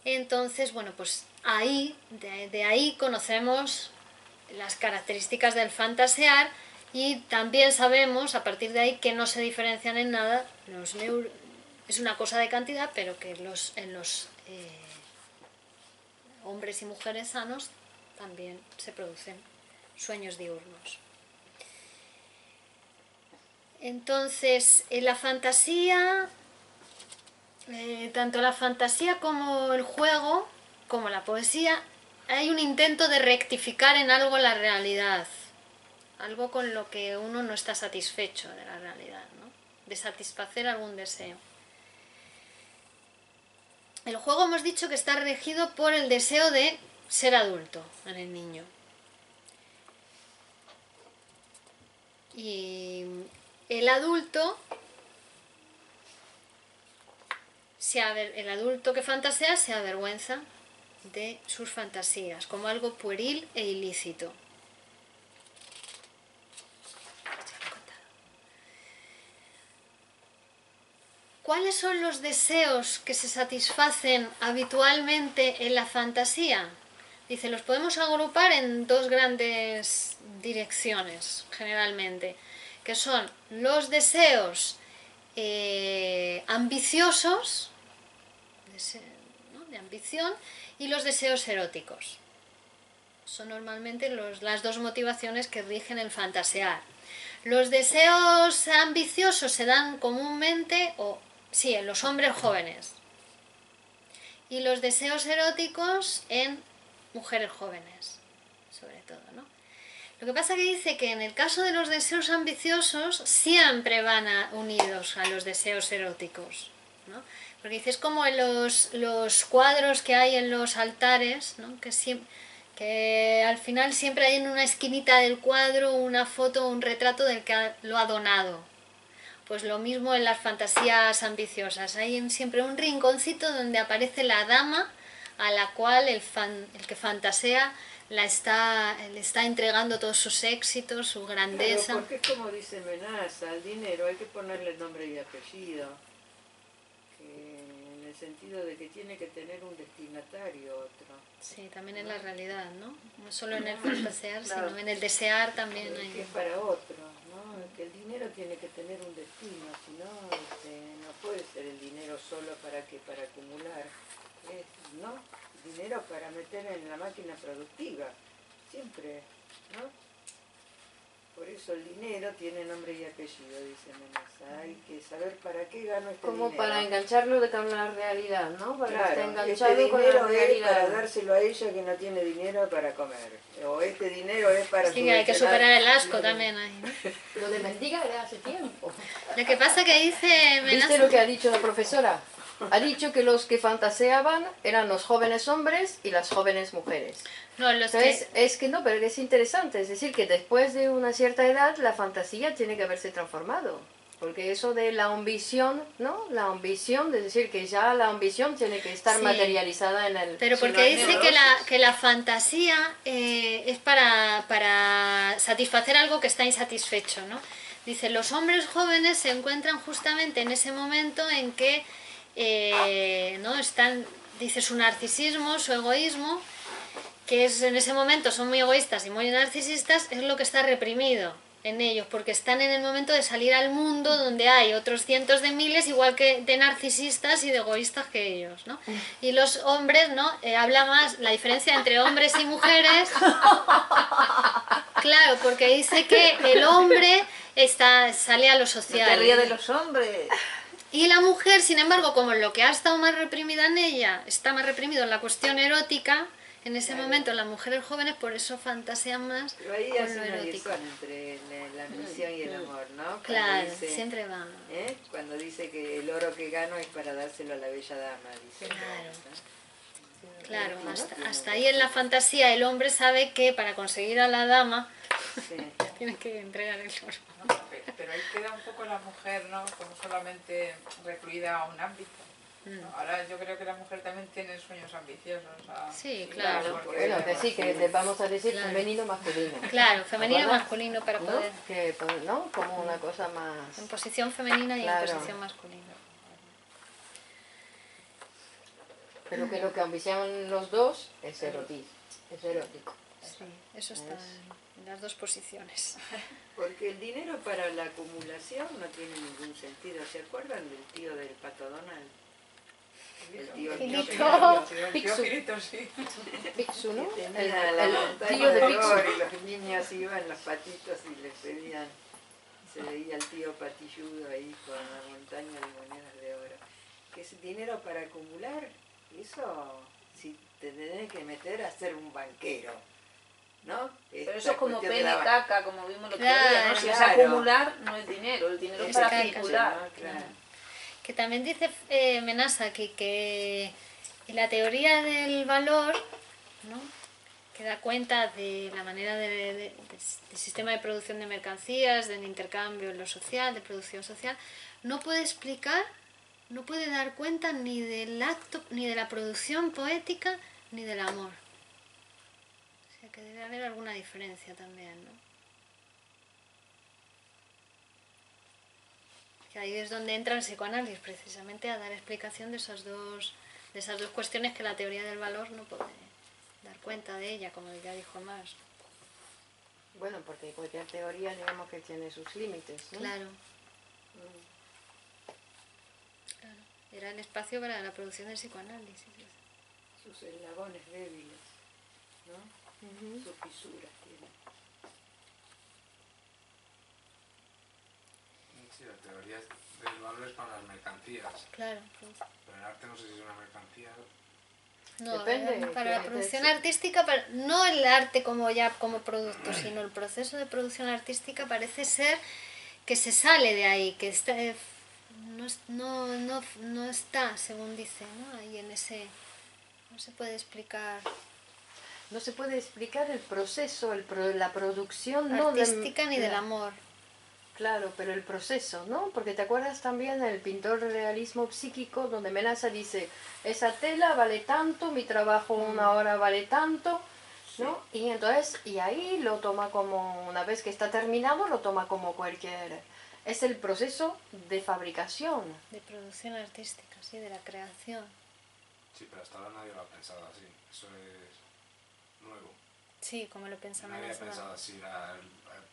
Speaker 1: Entonces, bueno, pues ahí, de ahí conocemos las características del fantasear y también sabemos, a partir de ahí, que no se diferencian en nada es una cosa de cantidad, pero que en los hombres y mujeres sanos también se producen sueños diurnos. Entonces, en la fantasía, tanto la fantasía como el juego, como la poesía, hay un intento de rectificar en algo la realidad, algo con lo que uno no está satisfecho de la realidad, ¿no?, de satisfacer algún deseo. El juego hemos dicho que está regido por el deseo de ser adulto en el niño. Y el adulto que fantasea se avergüenza de sus fantasías como algo pueril e ilícito. ¿Cuáles son los deseos que se satisfacen habitualmente en la fantasía? Dice, los podemos agrupar en dos grandes direcciones, generalmente, que son los deseos ambiciosos, de ambición, y los deseos eróticos. Son normalmente las dos motivaciones que rigen el fantasear. Los deseos ambiciosos se dan comúnmente, en los hombres jóvenes, y los deseos eróticos en mujeres jóvenes, sobre todo, ¿no? Lo que pasa que dice que en el caso de los deseos ambiciosos siempre van unidos a los deseos eróticos, ¿no? Porque dice, es como en los cuadros que hay en los altares, ¿no?, que al final siempre hay en una esquinita del cuadro una foto o un retrato del que lo ha donado. Pues lo mismo en las fantasías ambiciosas, hay siempre un rinconcito donde aparece la dama a la cual el que fantasea le está entregando todos sus éxitos, su grandeza.
Speaker 2: Claro, porque es como dice Menaza, al dinero hay que ponerle nombre y apellido, en el sentido de que tiene que tener un destinatario otro.
Speaker 1: Sí, también en la realidad, ¿no? No solo en el fantasear, claro, sino en el desear también hay.
Speaker 2: Que es para otro, ¿no? Que el dinero tiene que tener un destino, si no, no puede ser el dinero solo para acumular, ¿no? Dinero para meter en la máquina productiva, siempre, ¿no? Por eso el dinero tiene nombre y apellido, dice Menaza. Hay que saber para qué gano este
Speaker 4: como
Speaker 2: dinero.
Speaker 4: Para engancharlo con la realidad, ¿no? Para
Speaker 2: claro,
Speaker 4: que esté enganchado
Speaker 2: este
Speaker 4: con
Speaker 2: dinero
Speaker 4: la realidad.
Speaker 2: es para dárselo a ella que no tiene dinero para comer. O este dinero es para...
Speaker 1: Sí, hay que superar el asco también ahí, ¿no?
Speaker 4: Lo de mendiga era hace tiempo.
Speaker 1: Lo que pasa que dice Menaza...
Speaker 4: ¿Viste lo que ha dicho la profesora? Ha dicho que los que fantaseaban eran los jóvenes hombres y las jóvenes mujeres.
Speaker 1: No,
Speaker 4: Entonces, es que no, pero es interesante. Es decir, que después de una cierta edad la fantasía tiene que haberse transformado. Porque eso de la ambición, ¿no? La ambición, es decir, que ya la ambición tiene que estar materializada en el...
Speaker 1: Pero porque dice que la fantasía es para satisfacer algo que está insatisfecho, ¿no? Dice, los hombres jóvenes se encuentran justamente en ese momento en que ¿no? están, dice, su narcisismo, su egoísmo, que es en ese momento son muy egoístas y muy narcisistas, es lo que está reprimido en ellos, porque están en el momento de salir al mundo donde hay otros cientos de miles igual que de narcisistas y de egoístas que ellos, ¿no? Y los hombres, ¿no? Habla más la diferencia entre hombres y mujeres, claro, porque dice que el hombre sale a lo social.
Speaker 5: No te rías de los hombres.
Speaker 1: Y la mujer, sin embargo, como lo que ha estado más reprimida en ella, está más reprimido en la cuestión erótica, en ese
Speaker 2: Claro.
Speaker 1: momento las mujeres jóvenes por eso fantasean más
Speaker 2: Pero ahí
Speaker 1: con
Speaker 2: hace
Speaker 1: lo
Speaker 2: una
Speaker 1: erótico.
Speaker 2: liaison entre la ambición y el amor, ¿no? Cuando
Speaker 1: Claro,
Speaker 2: dice,
Speaker 1: siempre va.
Speaker 2: Cuando dice que el oro que gano es para dárselo a la bella dama, dice.
Speaker 1: Claro.
Speaker 2: ¿no?
Speaker 1: Claro,
Speaker 2: Tiene
Speaker 1: hasta
Speaker 2: un
Speaker 1: ahí en la fantasía el hombre sabe que para conseguir a la dama
Speaker 2: Sí.
Speaker 1: tiene que entregar el oro.
Speaker 6: ¿no? Pero ahí queda un poco la mujer, ¿no? Como solamente recluida a un ámbito. ¿no? Ahora yo creo que la mujer también tiene sueños ambiciosos.
Speaker 1: Sí, claro.
Speaker 6: porque-
Speaker 4: Bueno, que sí, que le vamos a decir
Speaker 1: Claro.
Speaker 4: femenino, masculino.
Speaker 1: Claro, femenino y
Speaker 4: ¿Acuerdas?
Speaker 1: masculino para
Speaker 4: ¿No?
Speaker 1: poder.
Speaker 4: Que, pues, ¿no? Como una cosa más...
Speaker 1: En posición femenina y
Speaker 4: Claro.
Speaker 1: en posición masculina.
Speaker 4: Pero que lo que ambicionan los dos es erotismo, es erótico.
Speaker 1: Sí, eso está en las dos posiciones.
Speaker 2: Porque el dinero para la acumulación no tiene ningún sentido. ¿Se acuerdan del tío del Pato Donald? El tío
Speaker 1: Filito.
Speaker 6: El tío
Speaker 4: Pixu.
Speaker 6: Filito, sí.
Speaker 4: Pixu, ¿no?
Speaker 2: que
Speaker 4: El,
Speaker 2: tenía la
Speaker 4: el
Speaker 2: montaña
Speaker 4: tío de
Speaker 2: de oro
Speaker 4: Pixu.
Speaker 2: y los niños iban los patitos y les pedían, se veía el tío patilludo ahí con la montaña de monedas de oro. Que es dinero para acumular, eso si te tenés que meter a ser un banquero, ¿no?
Speaker 5: Pero
Speaker 2: Esta
Speaker 5: eso es como
Speaker 2: cuestión de
Speaker 5: pene
Speaker 2: la
Speaker 5: y caca, como vimos el otro
Speaker 1: Claro,
Speaker 5: día, ¿no? Si es
Speaker 2: claro.
Speaker 5: acumular, no es dinero, el dinero es
Speaker 1: Es
Speaker 5: para
Speaker 1: caca,
Speaker 5: circular.
Speaker 2: ¿no? Claro.
Speaker 1: Que también dice Menasa que la teoría del valor, ¿no? Que da cuenta de la manera del sistema de producción de mercancías, del intercambio en lo social, de producción social, no puede explicar, no puede dar cuenta ni del acto, ni de la producción poética, ni del amor. O sea que debe haber alguna diferencia también, ¿no? Que ahí es donde entra el psicoanálisis, precisamente a dar explicación de esas dos cuestiones que la teoría del valor no puede dar cuenta de ella, como ya dijo Marx.
Speaker 4: Bueno, porque cualquier teoría, digamos que tiene sus límites, ¿no?
Speaker 1: Claro. Claro. Era el espacio para la producción del psicoanálisis.
Speaker 2: Sus eslabones débiles, ¿no? Sus fisuras tiene.
Speaker 7: Sí, la teoría del valor es para las mercancías,
Speaker 1: Claro. Pues,
Speaker 7: pero el arte no sé si es una mercancía.
Speaker 1: no,
Speaker 4: Depende,
Speaker 1: para la
Speaker 4: que
Speaker 1: producción
Speaker 4: es-
Speaker 1: artística, no el arte como producto, sino el proceso de producción artística parece ser que se sale de ahí, que está, no está, según dice, ¿no? Ahí en ese... No se puede explicar...
Speaker 4: No se puede explicar el proceso, la producción, no
Speaker 1: artística ni del amor.
Speaker 4: Claro, pero el proceso, ¿no? Porque te acuerdas también del pintor realismo psíquico, donde Menaza dice, esa tela vale tanto, mi trabajo una hora vale tanto, ¿no? Y entonces, y ahí lo toma como, una vez que está terminado, lo toma como cualquier... Es el proceso de fabricación.
Speaker 1: De producción artística, sí, de la creación.
Speaker 7: Sí, pero hasta ahora nadie lo ha pensado así. Eso es nuevo.
Speaker 1: Sí, como lo pensamos
Speaker 7: Nadie ha
Speaker 1: nosotros.
Speaker 7: pensado así.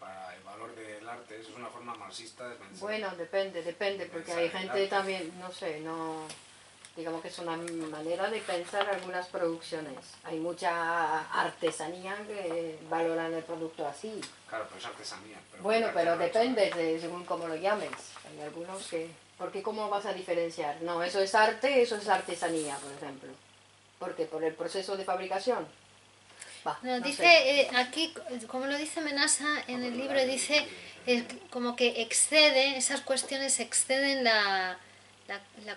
Speaker 7: Para el valor del arte, eso es una forma marxista de pensar.
Speaker 4: Bueno, depende, porque hay gente también, no sé, no... Digamos que es una manera de pensar algunas producciones. Hay mucha artesanía que valoran el producto así.
Speaker 7: Claro, pero es artesanía.
Speaker 4: Bueno,
Speaker 7: el arte
Speaker 4: pero
Speaker 7: no es
Speaker 4: depende de según cómo lo llames. Hay algunos que... Porque ¿cómo vas a diferenciar? No, eso es arte, eso es artesanía, por ejemplo. ¿Por qué? Por el proceso de fabricación. Va,
Speaker 1: No,
Speaker 4: no
Speaker 1: dice
Speaker 4: sé.
Speaker 1: aquí, como lo dice Menasa en el libro, dice como que excede, esas cuestiones exceden la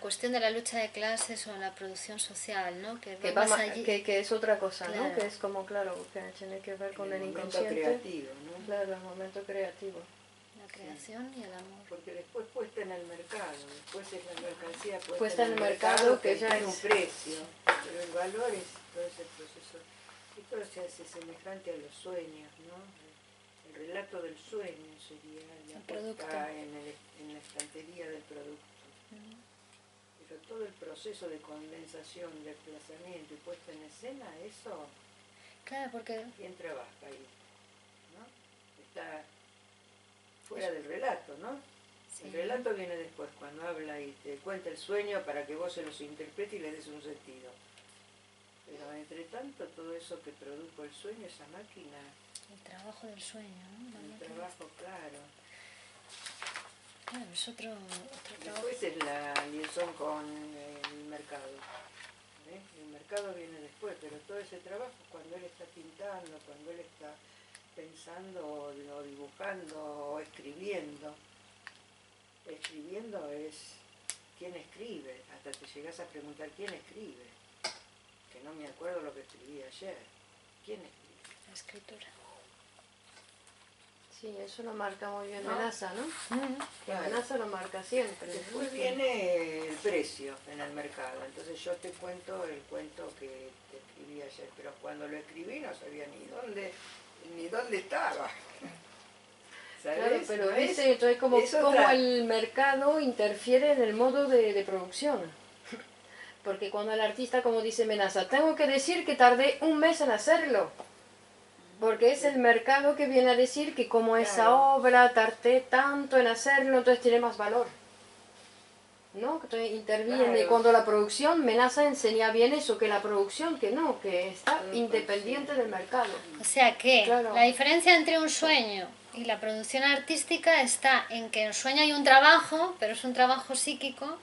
Speaker 1: cuestión de la lucha de clases o la producción social, ¿no? Que
Speaker 4: Que,
Speaker 1: va
Speaker 4: va
Speaker 1: más
Speaker 4: ma-
Speaker 1: allí.
Speaker 4: que es otra cosa,
Speaker 1: Claro.
Speaker 4: ¿no? Que es como, claro, que tiene que ver con el
Speaker 2: momento
Speaker 4: inconsciente.
Speaker 2: creativo, ¿no?
Speaker 4: Claro, el momento creativo.
Speaker 1: La creación y el amor.
Speaker 2: Porque después puesta en el mercado, después es la mercancía
Speaker 4: Puesta en el mercado que ya
Speaker 2: tiene
Speaker 4: es-
Speaker 2: un precio, pero el valor es todo ese proceso. Esto se hace semejante a los sueños, ¿no? El relato del sueño sería la
Speaker 1: El producto.
Speaker 2: puesta en la estantería del producto. Pero todo el proceso de condensación, de desplazamiento y puesta en escena, eso,
Speaker 1: Claro, porque
Speaker 2: ¿quién trabaja ahí? ¿No? Está fuera del relato, ¿no?
Speaker 1: sí,
Speaker 2: El relato viene después, cuando habla y te cuenta el sueño para que vos se los interpretes y le des un sentido. Pero entre tanto, todo eso que produjo el sueño, esa máquina,
Speaker 1: el trabajo del sueño, ¿no?
Speaker 2: el trabajo, claro.
Speaker 1: Claro, es otro trabajo.
Speaker 2: Después es la liaison con el mercado. ¿eh? El mercado viene después, pero todo ese trabajo, cuando él está pintando, cuando él está pensando o dibujando o escribiendo es quién escribe, hasta te llegas a preguntar quién escribe, que no me acuerdo lo que escribí ayer, quién escribe.
Speaker 1: La escritura.
Speaker 4: Sí, eso lo marca muy bien
Speaker 2: ¿No?
Speaker 4: Menaza, ¿no?
Speaker 2: Claro.
Speaker 4: Menaza lo marca siempre.
Speaker 2: Después viene el precio en el mercado, entonces yo te cuento el cuento que te escribí ayer, pero cuando lo escribí no sabía ni dónde estaba. ¿Sabes?
Speaker 4: Claro, pero
Speaker 2: ¿No es?
Speaker 4: ese, entonces como
Speaker 2: otra-
Speaker 4: el mercado interfiere en el modo de producción. Porque cuando el artista, como dice Menaza, tengo que decir que tardé un mes en hacerlo. Porque es el mercado que viene a decir que como esa
Speaker 2: Claro.
Speaker 4: obra tardé tanto en hacerlo, entonces tiene más valor. ¿No? Entonces interviene
Speaker 2: Claro.
Speaker 4: cuando la producción, Menaza enseña bien eso, que la producción que no, que está
Speaker 2: Claro,
Speaker 4: independiente
Speaker 2: sí.
Speaker 4: del mercado.
Speaker 1: O sea que
Speaker 4: Claro.
Speaker 1: la diferencia entre un sueño y la producción artística está en que en el sueño hay un trabajo, pero es un trabajo psíquico,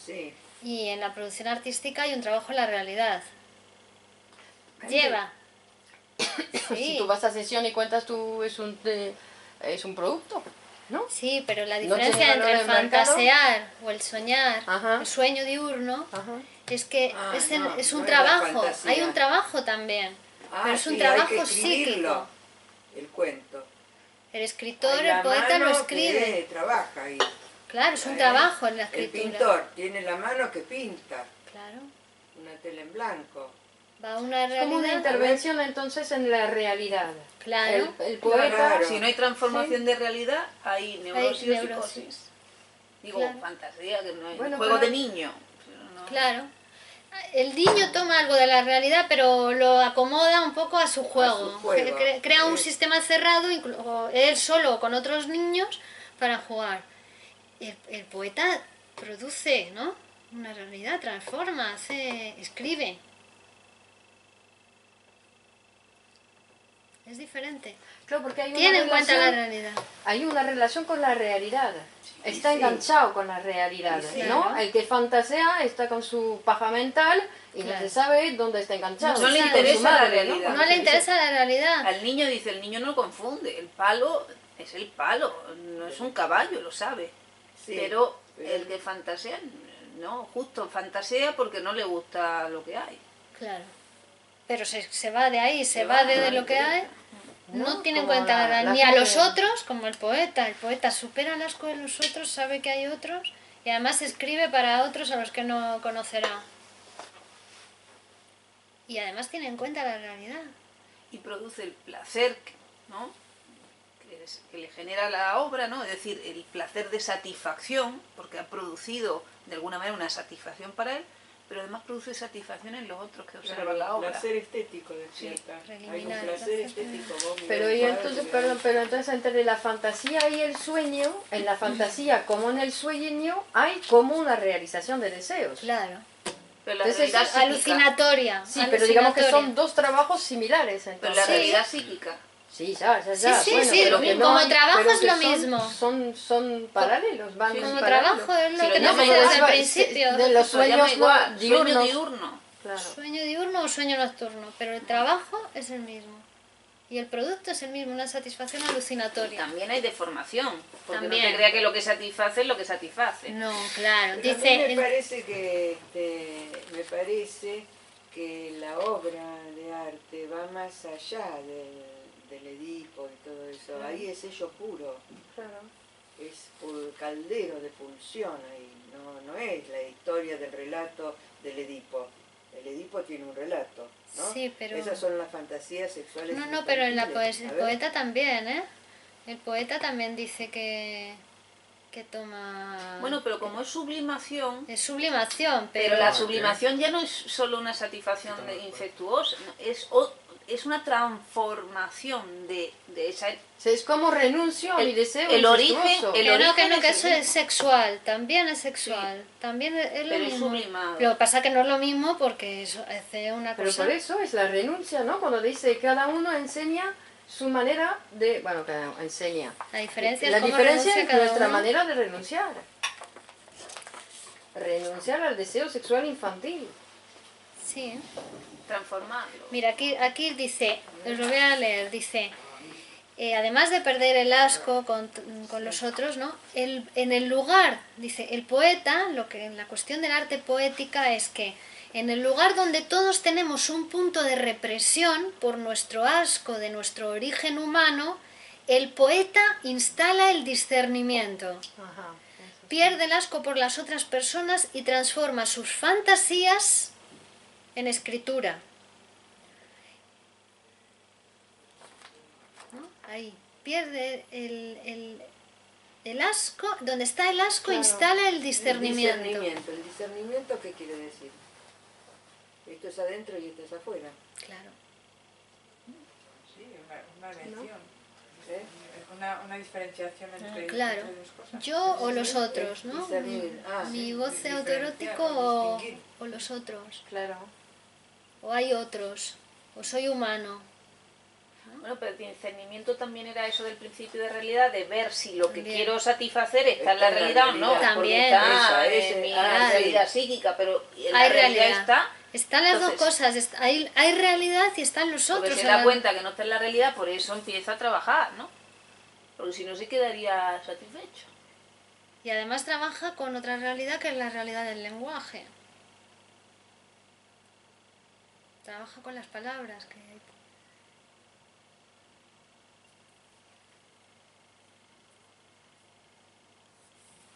Speaker 2: Sí,
Speaker 1: y en la producción artística hay un trabajo en la realidad. Lleva.
Speaker 4: Si
Speaker 1: Sí,
Speaker 4: tú vas a sesión y cuentas tú, es un producto, ¿no?
Speaker 1: sí, pero la
Speaker 4: No
Speaker 1: diferencia
Speaker 4: tiene
Speaker 1: entre
Speaker 4: valor
Speaker 1: el
Speaker 4: en el mercado.
Speaker 1: fantasear o el soñar,
Speaker 4: Ajá.
Speaker 1: el sueño diurno,
Speaker 4: Ajá.
Speaker 1: es que
Speaker 2: Ah,
Speaker 1: es
Speaker 2: no,
Speaker 1: un
Speaker 2: no es la
Speaker 1: trabajo,
Speaker 2: fantasía.
Speaker 1: hay un trabajo también, pero es un
Speaker 2: sí, hay que
Speaker 1: trabajo
Speaker 2: escribirlo,
Speaker 1: psíquico.
Speaker 2: el cuento.
Speaker 1: El escritor,
Speaker 2: Hay la
Speaker 1: el poeta lo
Speaker 2: mano
Speaker 1: escribe.
Speaker 2: que trabaja ahí.
Speaker 1: Claro, es un
Speaker 2: ¿eh?
Speaker 1: trabajo en la
Speaker 2: El
Speaker 1: escritura.
Speaker 2: pintor tiene la mano que pinta,
Speaker 1: Claro,
Speaker 2: una tela en blanco.
Speaker 1: va a una
Speaker 4: Es como una
Speaker 1: realidad.
Speaker 4: intervención entonces en la realidad.
Speaker 1: Claro.
Speaker 4: El poeta...
Speaker 2: Claro.
Speaker 5: Si no hay transformación de realidad, hay neurosis o
Speaker 1: neurosis.
Speaker 5: psicosis. Digo,
Speaker 1: Claro.
Speaker 5: fantasía, que no hay
Speaker 4: Bueno,
Speaker 5: juego
Speaker 4: pero-
Speaker 5: de niño. Pero no-
Speaker 1: Claro. El niño toma algo de la realidad, pero lo acomoda un poco a su juego.
Speaker 2: juego.
Speaker 1: Crea un
Speaker 2: Sí.
Speaker 1: sistema cerrado, o él solo o con otros niños, para jugar. El poeta produce, ¿no? Una realidad, transforma, escribe. Es diferente.
Speaker 4: Claro, porque hay una
Speaker 1: Tiene en cuenta la
Speaker 4: relación,
Speaker 1: realidad.
Speaker 4: hay una relación con la realidad. Está
Speaker 2: sí.
Speaker 4: enganchado con la realidad,
Speaker 2: Sí,
Speaker 4: ¿no?
Speaker 1: claro.
Speaker 4: El que fantasea está con su paja mental y
Speaker 1: Claro.
Speaker 4: no se sabe dónde está enganchado.
Speaker 5: No le
Speaker 4: Con su
Speaker 5: interesa la
Speaker 4: madre,
Speaker 5: realidad.
Speaker 1: No le interesa la realidad.
Speaker 5: Al niño dice, el niño no confunde, el palo es el palo, no es un caballo, lo sabe.
Speaker 2: Sí,
Speaker 5: pero
Speaker 2: pero-
Speaker 5: el que fantasea, no, justo fantasea porque no le gusta lo que hay.
Speaker 1: Claro. Pero se va de ahí, se
Speaker 5: Se
Speaker 1: va
Speaker 5: va,
Speaker 1: de
Speaker 5: no
Speaker 1: lo que hay.
Speaker 4: ¿no?
Speaker 1: No tiene en
Speaker 4: Como
Speaker 1: cuenta
Speaker 4: la
Speaker 1: ni a
Speaker 4: gente-
Speaker 1: los otros, como el poeta. El poeta supera las cosas de los otros, sabe que hay otros y además escribe para otros a los que no conocerá. Y además tiene en cuenta la realidad.
Speaker 5: Y produce el placer, ¿no? Que le genera la obra, ¿no? Es decir, el placer de satisfacción, porque ha producido de alguna manera una satisfacción para él, pero además produce satisfacción en los otros que observan la obra.
Speaker 2: placer estético, decía
Speaker 5: Sí,
Speaker 2: acá. Hay un
Speaker 1: preliminar,
Speaker 2: placer
Speaker 1: placer.
Speaker 2: estético. Vos mirá
Speaker 4: Pero
Speaker 2: un
Speaker 4: y
Speaker 2: cuadro
Speaker 4: entonces,
Speaker 2: y
Speaker 4: perdón,
Speaker 2: ves-
Speaker 4: pero entonces entre la fantasía y el sueño, en la fantasía como en el sueño, hay como una realización de deseos.
Speaker 1: Claro.
Speaker 5: Pero la
Speaker 4: Entonces,
Speaker 5: realidad psíquica,
Speaker 1: Alucinatoria.
Speaker 4: Sí, pero digamos que son
Speaker 1: alucinatoria.
Speaker 4: dos trabajos similares.
Speaker 5: pero
Speaker 4: Entonces.
Speaker 5: la
Speaker 1: Sí.
Speaker 5: realidad psíquica.
Speaker 4: Sí, ya.
Speaker 1: Sí, sí,
Speaker 4: Bueno,
Speaker 1: sí,
Speaker 4: pero
Speaker 1: lo
Speaker 4: que
Speaker 1: mismo, como
Speaker 4: hay-
Speaker 1: trabajo
Speaker 4: pero
Speaker 1: es
Speaker 4: que
Speaker 1: lo
Speaker 4: son-
Speaker 1: mismo.
Speaker 4: Son paralelos, van
Speaker 5: Sí,
Speaker 1: Como
Speaker 4: paralelos.
Speaker 1: trabajo es lo
Speaker 5: Si lo
Speaker 1: que
Speaker 5: llama
Speaker 1: no se
Speaker 5: igual,
Speaker 1: desde el
Speaker 4: va-
Speaker 1: principio.
Speaker 4: de los
Speaker 5: Se llama
Speaker 4: sueños
Speaker 5: igual, sueño
Speaker 4: diurnos.
Speaker 5: diurno.
Speaker 4: Claro.
Speaker 1: Sueño diurno o sueño nocturno, pero el trabajo es el mismo. Y el producto es el mismo, una satisfacción alucinatoria.
Speaker 5: También hay deformación, porque
Speaker 1: También.
Speaker 5: no te crea que lo que satisface es lo que satisface.
Speaker 1: No, claro.
Speaker 2: Pero a mí
Speaker 1: Dice,
Speaker 2: me parece que la obra de arte va más allá del Edipo y todo eso. Ahí es sello puro, es caldero de pulsión ahí. No es la historia del relato del Edipo. El Edipo tiene un relato, ¿no?
Speaker 1: Sí, pero-
Speaker 2: Esas son las fantasías sexuales.
Speaker 1: no, pero en la
Speaker 2: infantiles.
Speaker 1: el
Speaker 2: A ver.
Speaker 1: poeta también, ¿eh? El poeta también dice que toma...
Speaker 5: Bueno, pero como es sublimación,
Speaker 1: Es sublimación,
Speaker 5: pero
Speaker 1: pero...
Speaker 5: la sublimación ya no es solo una satisfacción infectuosa, es una transformación de esa...
Speaker 4: Es como renuncio y deseo
Speaker 5: el origen-
Speaker 4: incestuoso.
Speaker 5: el
Speaker 1: Que no,
Speaker 5: origen
Speaker 1: que
Speaker 5: es
Speaker 1: eso
Speaker 5: el
Speaker 1: es sexual, también es sexual, también es lo
Speaker 5: pero es
Speaker 1: mismo.
Speaker 5: sublimado.
Speaker 1: Lo que pasa que no es lo mismo porque eso hace una
Speaker 4: Pero
Speaker 1: cosa...
Speaker 4: por eso es la renuncia, ¿no? Cuando dice cada uno enseña su manera de... Bueno, cada uno enseña.
Speaker 1: La diferencia
Speaker 4: La
Speaker 1: es cómo
Speaker 4: diferencia
Speaker 1: renuncia
Speaker 4: es
Speaker 1: cada
Speaker 4: nuestra
Speaker 1: uno.
Speaker 4: manera de renunciar. Renunciar al deseo sexual infantil.
Speaker 1: Sí.
Speaker 5: transformarlo.
Speaker 1: Mira, aquí dice, os lo voy a leer, dice, además de perder el asco con los otros, ¿no? En el lugar, dice, el poeta, la cuestión del arte poética es que en el lugar donde todos tenemos un punto de represión por nuestro asco de nuestro origen humano, el poeta instala el discernimiento.
Speaker 4: Ajá, eso.
Speaker 1: Pierde el asco por las otras personas y transforma sus fantasías en escritura. ¿No? Ahí. Pierde el asco, donde está el asco
Speaker 4: Claro.
Speaker 1: instala el discernimiento.
Speaker 2: ¿El discernimiento qué quiere decir? Esto es adentro y esto es afuera.
Speaker 1: Claro.
Speaker 6: Sí, una elección.
Speaker 2: ¿Eh?
Speaker 6: Una diferenciación entre,
Speaker 1: Claro.
Speaker 6: entre dos cosas.
Speaker 1: Yo o los otros, ¿no?
Speaker 2: Discernir.
Speaker 1: Mi
Speaker 2: Sí.
Speaker 1: goce
Speaker 6: diferenciar,
Speaker 1: autoerótico
Speaker 6: distinguir.
Speaker 1: o los otros.
Speaker 4: Claro.
Speaker 1: O hay otros. O soy humano.
Speaker 5: Bueno, pero el discernimiento también era eso del principio de realidad, de ver si lo que
Speaker 1: También.
Speaker 5: quiero satisfacer está en la realidad o no.
Speaker 1: También.
Speaker 5: Porque está
Speaker 2: Esa,
Speaker 5: en mi
Speaker 1: claro.
Speaker 5: realidad psíquica, pero en la
Speaker 1: Hay
Speaker 5: realidad
Speaker 1: realidad.
Speaker 5: está.
Speaker 1: Están las dos
Speaker 5: Entonces,
Speaker 1: cosas. Hay realidad y están los
Speaker 5: Porque
Speaker 1: otros.
Speaker 5: se da cuenta que no está en la realidad, por eso empieza a trabajar, ¿no? Porque si no se quedaría satisfecho.
Speaker 1: Y además trabaja con otra realidad que es la realidad del lenguaje. Trabaja con las palabras.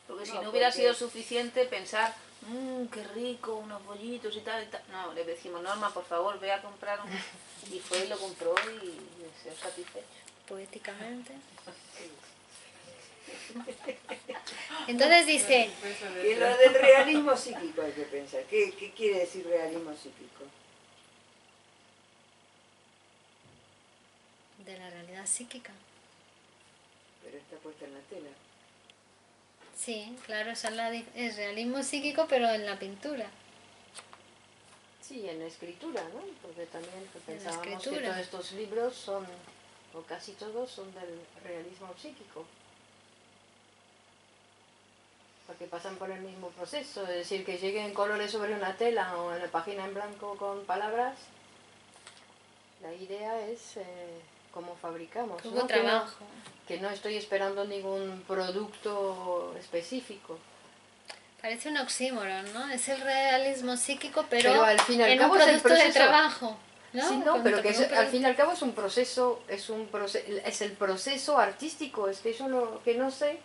Speaker 5: Porque si
Speaker 2: No,
Speaker 5: no hubiera
Speaker 2: porque-
Speaker 5: sido suficiente pensar, qué rico, unos bollitos y tal y tal. No, le decimos, Norma, por favor, ve a comprar un... Y fue y lo compró y se ha satisfecho.
Speaker 1: Poéticamente. Entonces dice,
Speaker 6: Eso de
Speaker 2: Que
Speaker 6: ser.
Speaker 2: lo del realismo psíquico hay que pensar. ¿Qué quiere decir realismo psíquico?
Speaker 1: de la realidad psíquica.
Speaker 2: Pero está puesta en la tela.
Speaker 1: Sí, claro, esa es realismo psíquico, pero en la pintura.
Speaker 4: Sí, en escritura, ¿no? Porque también pensábamos que
Speaker 1: escritura.
Speaker 4: todos estos libros son, o casi todos, son del realismo psíquico. Porque pasan por el mismo proceso, es decir, que lleguen colores sobre una tela o en la página en blanco con palabras. La idea es cómo fabricamos,
Speaker 1: Que hubo
Speaker 4: ¿no?
Speaker 1: trabajo.
Speaker 4: Que no estoy esperando ningún producto específico.
Speaker 1: Parece un oxímoron, ¿no? Es el realismo psíquico, pero
Speaker 4: al fin y al
Speaker 1: en
Speaker 4: cabo
Speaker 1: un
Speaker 4: es el
Speaker 1: producto de
Speaker 4: proceso.
Speaker 1: trabajo. ¿no?
Speaker 4: Sí, no, pero que
Speaker 1: Con un
Speaker 4: al fin y al cabo es un proceso, es el proceso artístico, es que yo lo que no sé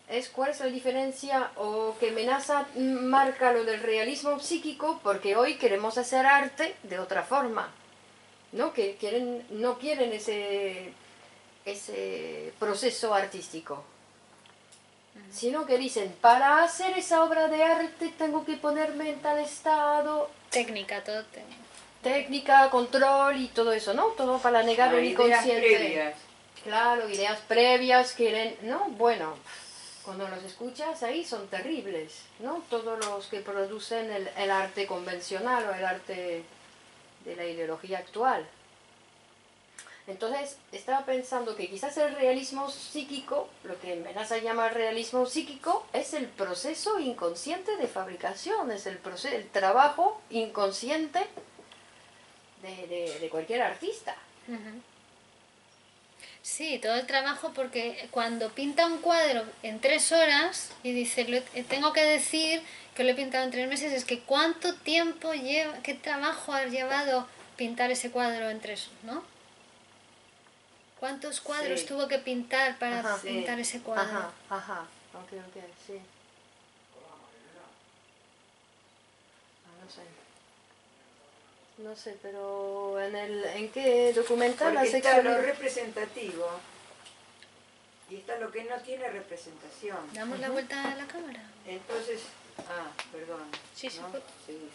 Speaker 4: es cuál es la diferencia o que Menaza marca lo del realismo psíquico, porque hoy queremos hacer arte de otra forma, ¿no? Que no quieren ese proceso artístico, sino que dicen, para hacer esa obra de arte tengo que ponerme en tal estado,
Speaker 1: técnica, todo técnica.
Speaker 4: técnica, control y todo eso, ¿no? Todo para negar el
Speaker 2: Ideas
Speaker 4: inconsciente.
Speaker 2: previas.
Speaker 4: Claro, ideas previas, quieren, ¿no? Bueno, cuando los escuchas ahí son terribles, ¿no? Todos los que producen el arte convencional o el arte de la ideología actual. Entonces, estaba pensando que quizás el realismo psíquico, lo que Menaza llama realismo psíquico, es el proceso inconsciente de fabricación, es el trabajo inconsciente de cualquier artista.
Speaker 1: Ujú. Sí, todo el trabajo, porque cuando pinta un cuadro en 3 horas y dice, tengo que decir que lo he pintado en 3 meses, es que cuánto tiempo lleva, qué trabajo ha llevado pintar ese cuadro en 3, ¿no? ¿Cuántos cuadros
Speaker 2: Sí.
Speaker 1: tuvo que pintar para
Speaker 4: Ajá.
Speaker 1: pintar ese cuadro?
Speaker 4: Ajá, ok, sí. No sé. No sé, pero ¿en qué documental la
Speaker 2: Porque está lo
Speaker 4: sexualidad?
Speaker 2: representativo y está lo que no tiene representación.
Speaker 1: ¿Damos la vuelta a la cámara?
Speaker 2: Entonces, perdón.
Speaker 1: Sí, sí,
Speaker 2: ¿no?
Speaker 1: pues.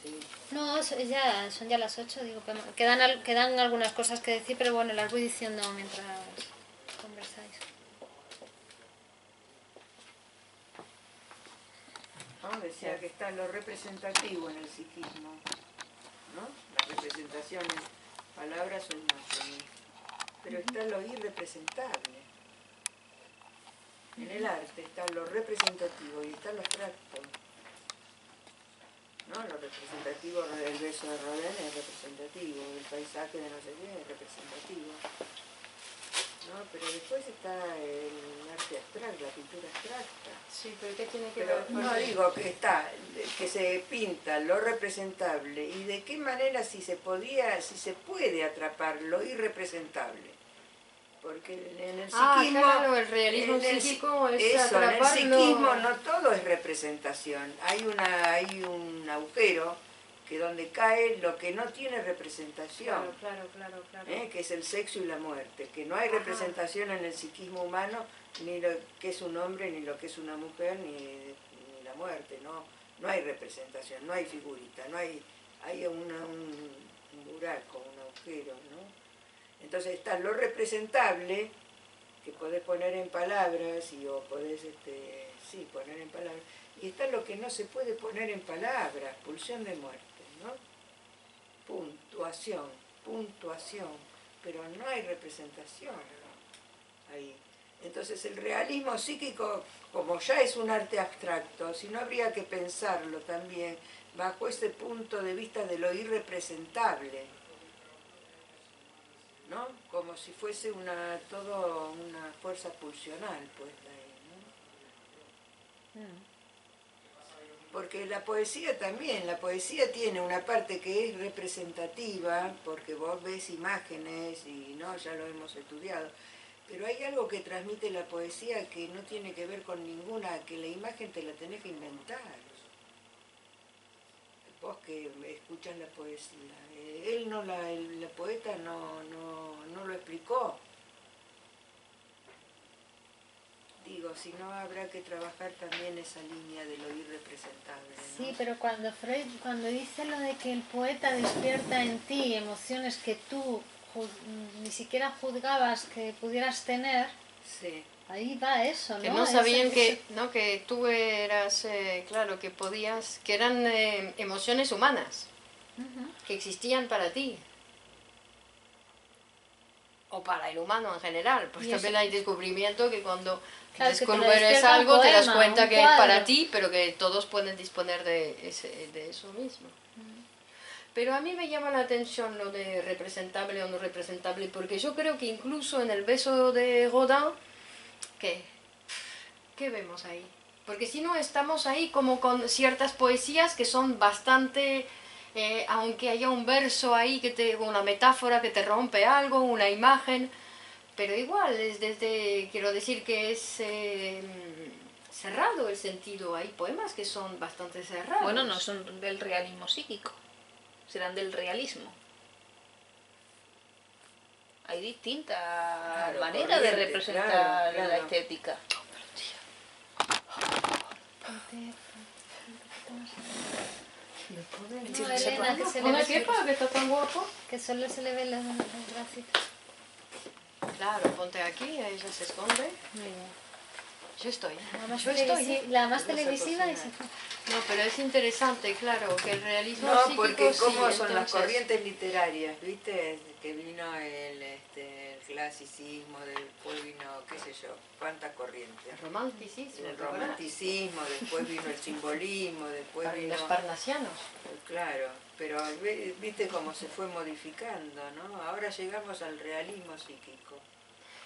Speaker 2: Sí.
Speaker 1: No, son ya las 8, digo, quedan algunas cosas que decir, pero bueno, las voy diciendo mientras conversáis.
Speaker 2: ¿No? Decía que está lo representativo en el psiquismo, ¿no? Las representaciones, palabras o imágenes. Pero está lo irrepresentable. En el arte está lo representativo y está lo abstracto. ¿no? Lo representativo, el beso de Rodin es representativo, el paisaje de no sé qué es representativo. ¿No? Pero después está el arte abstracto, la pintura abstracta.
Speaker 4: Sí, pero ¿qué tiene que
Speaker 2: Pero
Speaker 4: ver con
Speaker 2: no digo que está, que se pinta lo representable y de qué manera si se puede atrapar lo irrepresentable. Porque en el psiquismo...
Speaker 4: claro, el realismo psíquico es
Speaker 2: eso, en el
Speaker 4: atraparlo.
Speaker 2: psiquismo no todo es representación. Hay un agujero que donde cae lo que no tiene representación.
Speaker 4: Claro.
Speaker 2: Que es el sexo y la muerte, que no hay
Speaker 4: Ajá.
Speaker 2: representación en el psiquismo humano, ni lo que es un hombre, ni lo que es una mujer, ni la muerte, no hay representación, no hay figurita, hay un buraco, un agujero, ¿no? Entonces está lo representable, que podés poner en palabras, o podés, poner en palabras, y está lo que no se puede poner en palabras, pulsión de muerte, ¿no? Puntuación, pero no hay representación ahí. Entonces el realismo psíquico, como ya es un arte abstracto, si no habría que pensarlo también bajo ese punto de vista de lo irrepresentable, ¿no? Como si fuese todo una fuerza pulsional puesta ahí, ¿no? Porque la poesía también, la poesía tiene una parte que es representativa, porque vos ves imágenes y no, ya lo hemos estudiado, pero hay algo que transmite la poesía que no tiene que ver con ninguna, que la imagen te la tenés que inventar. Vos que escuchas la poesía, la poeta no lo explicó. Digo, si no habrá que trabajar también esa línea de lo irrepresentable, ¿no?
Speaker 1: Sí, pero cuando Freud, cuando dice lo de que el poeta despierta en ti emociones que tú ni siquiera juzgabas que pudieras tener,
Speaker 2: Sí.
Speaker 1: ahí va eso, ¿no?
Speaker 4: Que no sabían que tú eras, claro, que podías, que eran emociones humanas, que existían para ti. O para el humano en general, pues
Speaker 1: Y
Speaker 4: también
Speaker 1: eso-
Speaker 4: hay descubrimiento que cuando
Speaker 1: Claro, que te lo
Speaker 4: descubres
Speaker 1: despierta un
Speaker 4: algo te das
Speaker 1: poema,
Speaker 4: cuenta
Speaker 1: un
Speaker 4: que es para
Speaker 1: cuadro.
Speaker 4: ti, pero que todos pueden disponer de eso mismo. Pero a mí me llama la atención lo de representable o no representable, porque yo creo que incluso en el beso de Rodin, ¿qué vemos ahí? Porque si no estamos ahí como con ciertas poesías que son bastante, aunque haya un verso ahí, una metáfora que te rompe algo, una imagen, pero igual, quiero decir que es cerrado el sentido. Hay poemas que son bastante cerrados.
Speaker 5: Bueno, no son del realismo psíquico, serán del realismo. Hay distintas maneras de
Speaker 2: corriente,
Speaker 5: representar
Speaker 2: claro.
Speaker 5: la estética.
Speaker 1: No, Elena, que se le
Speaker 4: ¿Una
Speaker 1: ve,
Speaker 4: quepa que está tan guapo?
Speaker 1: que solo se le ven los bracitos.
Speaker 4: Claro, ponte aquí, ella se esconde. Yo estoy.
Speaker 1: La más
Speaker 2: Te vas a
Speaker 1: televisiva y
Speaker 2: cocinar.
Speaker 1: se...
Speaker 4: No, pero es interesante, claro, que el realismo
Speaker 2: No,
Speaker 4: psíquico
Speaker 2: porque
Speaker 4: sí,
Speaker 2: cómo son las
Speaker 4: entonces-
Speaker 2: corrientes literarias, ¿viste? Que vino el clasicismo, después vino, qué sé yo, cuántas corrientes.
Speaker 4: El romanticismo,
Speaker 2: El
Speaker 4: ¿te acuerdas?
Speaker 2: romanticismo, después vino el simbolismo, después
Speaker 4: Para
Speaker 2: vino...
Speaker 4: los parnasianos.
Speaker 2: Claro, pero viste cómo se fue modificando, ¿no? Ahora llegamos al realismo psíquico.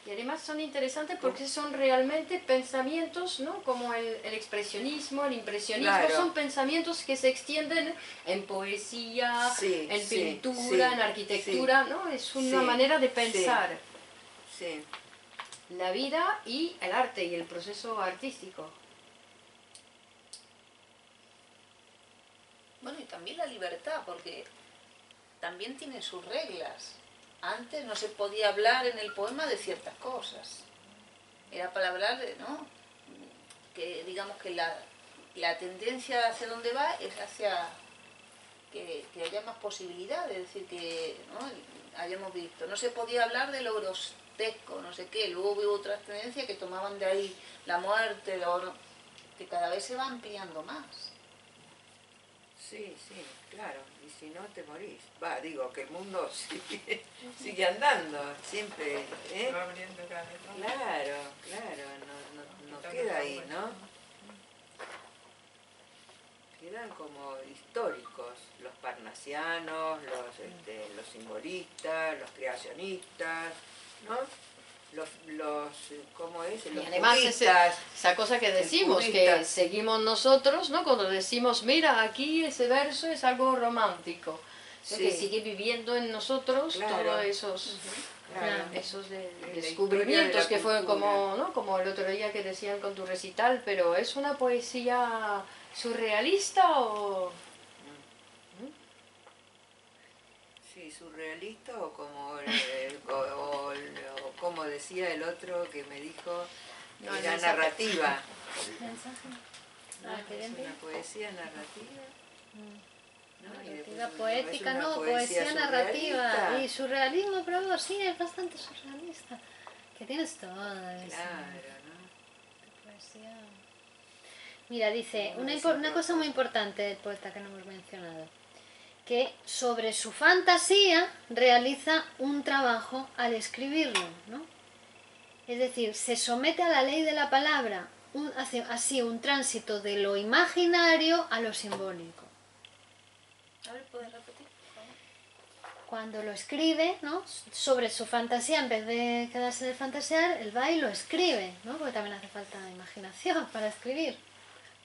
Speaker 4: Y además son interesantes porque son realmente pensamientos, ¿no? Como el expresionismo, el impresionismo,
Speaker 2: Claro.
Speaker 4: son pensamientos que se extienden en poesía,
Speaker 2: Sí,
Speaker 4: en
Speaker 2: sí,
Speaker 4: pintura,
Speaker 2: sí,
Speaker 4: en arquitectura,
Speaker 2: sí,
Speaker 4: ¿no? Es una
Speaker 2: sí,
Speaker 4: manera de pensar
Speaker 2: Sí,
Speaker 4: la vida y el arte y el proceso artístico.
Speaker 5: Bueno, y también la libertad, porque también tiene sus reglas. Antes no se podía hablar en el poema de ciertas cosas. Era para hablar de, ¿no? Que digamos que la tendencia hacia donde va es hacia que haya más posibilidades, es decir, que ¿no? hayamos visto. No se podía hablar de lo grotesco, no sé qué. Luego hubo otras tendencias que tomaban de ahí la muerte, que cada vez se va ampliando más.
Speaker 2: sí, claro. Y si no, te morís. Digo, que el mundo sigue andando, siempre,
Speaker 6: Se va abriendo cada vez más.
Speaker 2: Claro, no queda ahí, ¿no? Queda eran como históricos, los parnasianos, los simbolistas, los creacionistas, ¿no? ¿Cómo es?
Speaker 4: Y
Speaker 2: Los
Speaker 4: además
Speaker 2: cubistas.
Speaker 4: esa cosa que decimos,
Speaker 2: cubista.
Speaker 4: que seguimos nosotros, ¿no? Cuando decimos, mira, aquí ese verso es algo romántico, ¿no?
Speaker 2: Sí.
Speaker 4: Que sigue viviendo en nosotros
Speaker 2: Claro.
Speaker 4: todos esos,
Speaker 2: Claro.
Speaker 4: esos
Speaker 2: la
Speaker 4: descubrimientos
Speaker 2: historia
Speaker 4: que
Speaker 2: de la
Speaker 4: fueron
Speaker 2: cultura.
Speaker 4: como, ¿no? Como el otro día que decían con tu recital, pero ¿es una poesía surrealista o...?
Speaker 2: Sí, surrealista o como, o como decía el otro que me dijo,
Speaker 4: No,
Speaker 2: era
Speaker 4: el mensaje.
Speaker 2: narrativa.
Speaker 1: Mensaje.
Speaker 2: ¿No?
Speaker 1: Ah, ¿qué
Speaker 2: Es
Speaker 1: dentro?
Speaker 2: una poesía narrativa. ¿no? Y después
Speaker 1: Narrativa
Speaker 2: uno,
Speaker 1: poética,
Speaker 2: es una
Speaker 1: no, poesía narrativa.
Speaker 2: surrealista.
Speaker 1: Y surrealismo, pero sí, es bastante surrealista. Que tienes todo eso.
Speaker 2: Claro, ¿no?
Speaker 1: Poesía. Mira, dice,
Speaker 2: No,
Speaker 1: una,
Speaker 2: es
Speaker 1: una cosa muy importante del poeta que no hemos mencionado, que sobre su fantasía realiza un trabajo al escribirlo, ¿no? Es decir, se somete a la ley de la palabra, hace así un tránsito de lo imaginario a lo simbólico.
Speaker 5: A ver, ¿puedes repetir?
Speaker 1: Cuando lo escribe, ¿no? Sobre su fantasía, en vez de quedarse de fantasear, él va y lo escribe, ¿no? Porque también hace falta imaginación para escribir.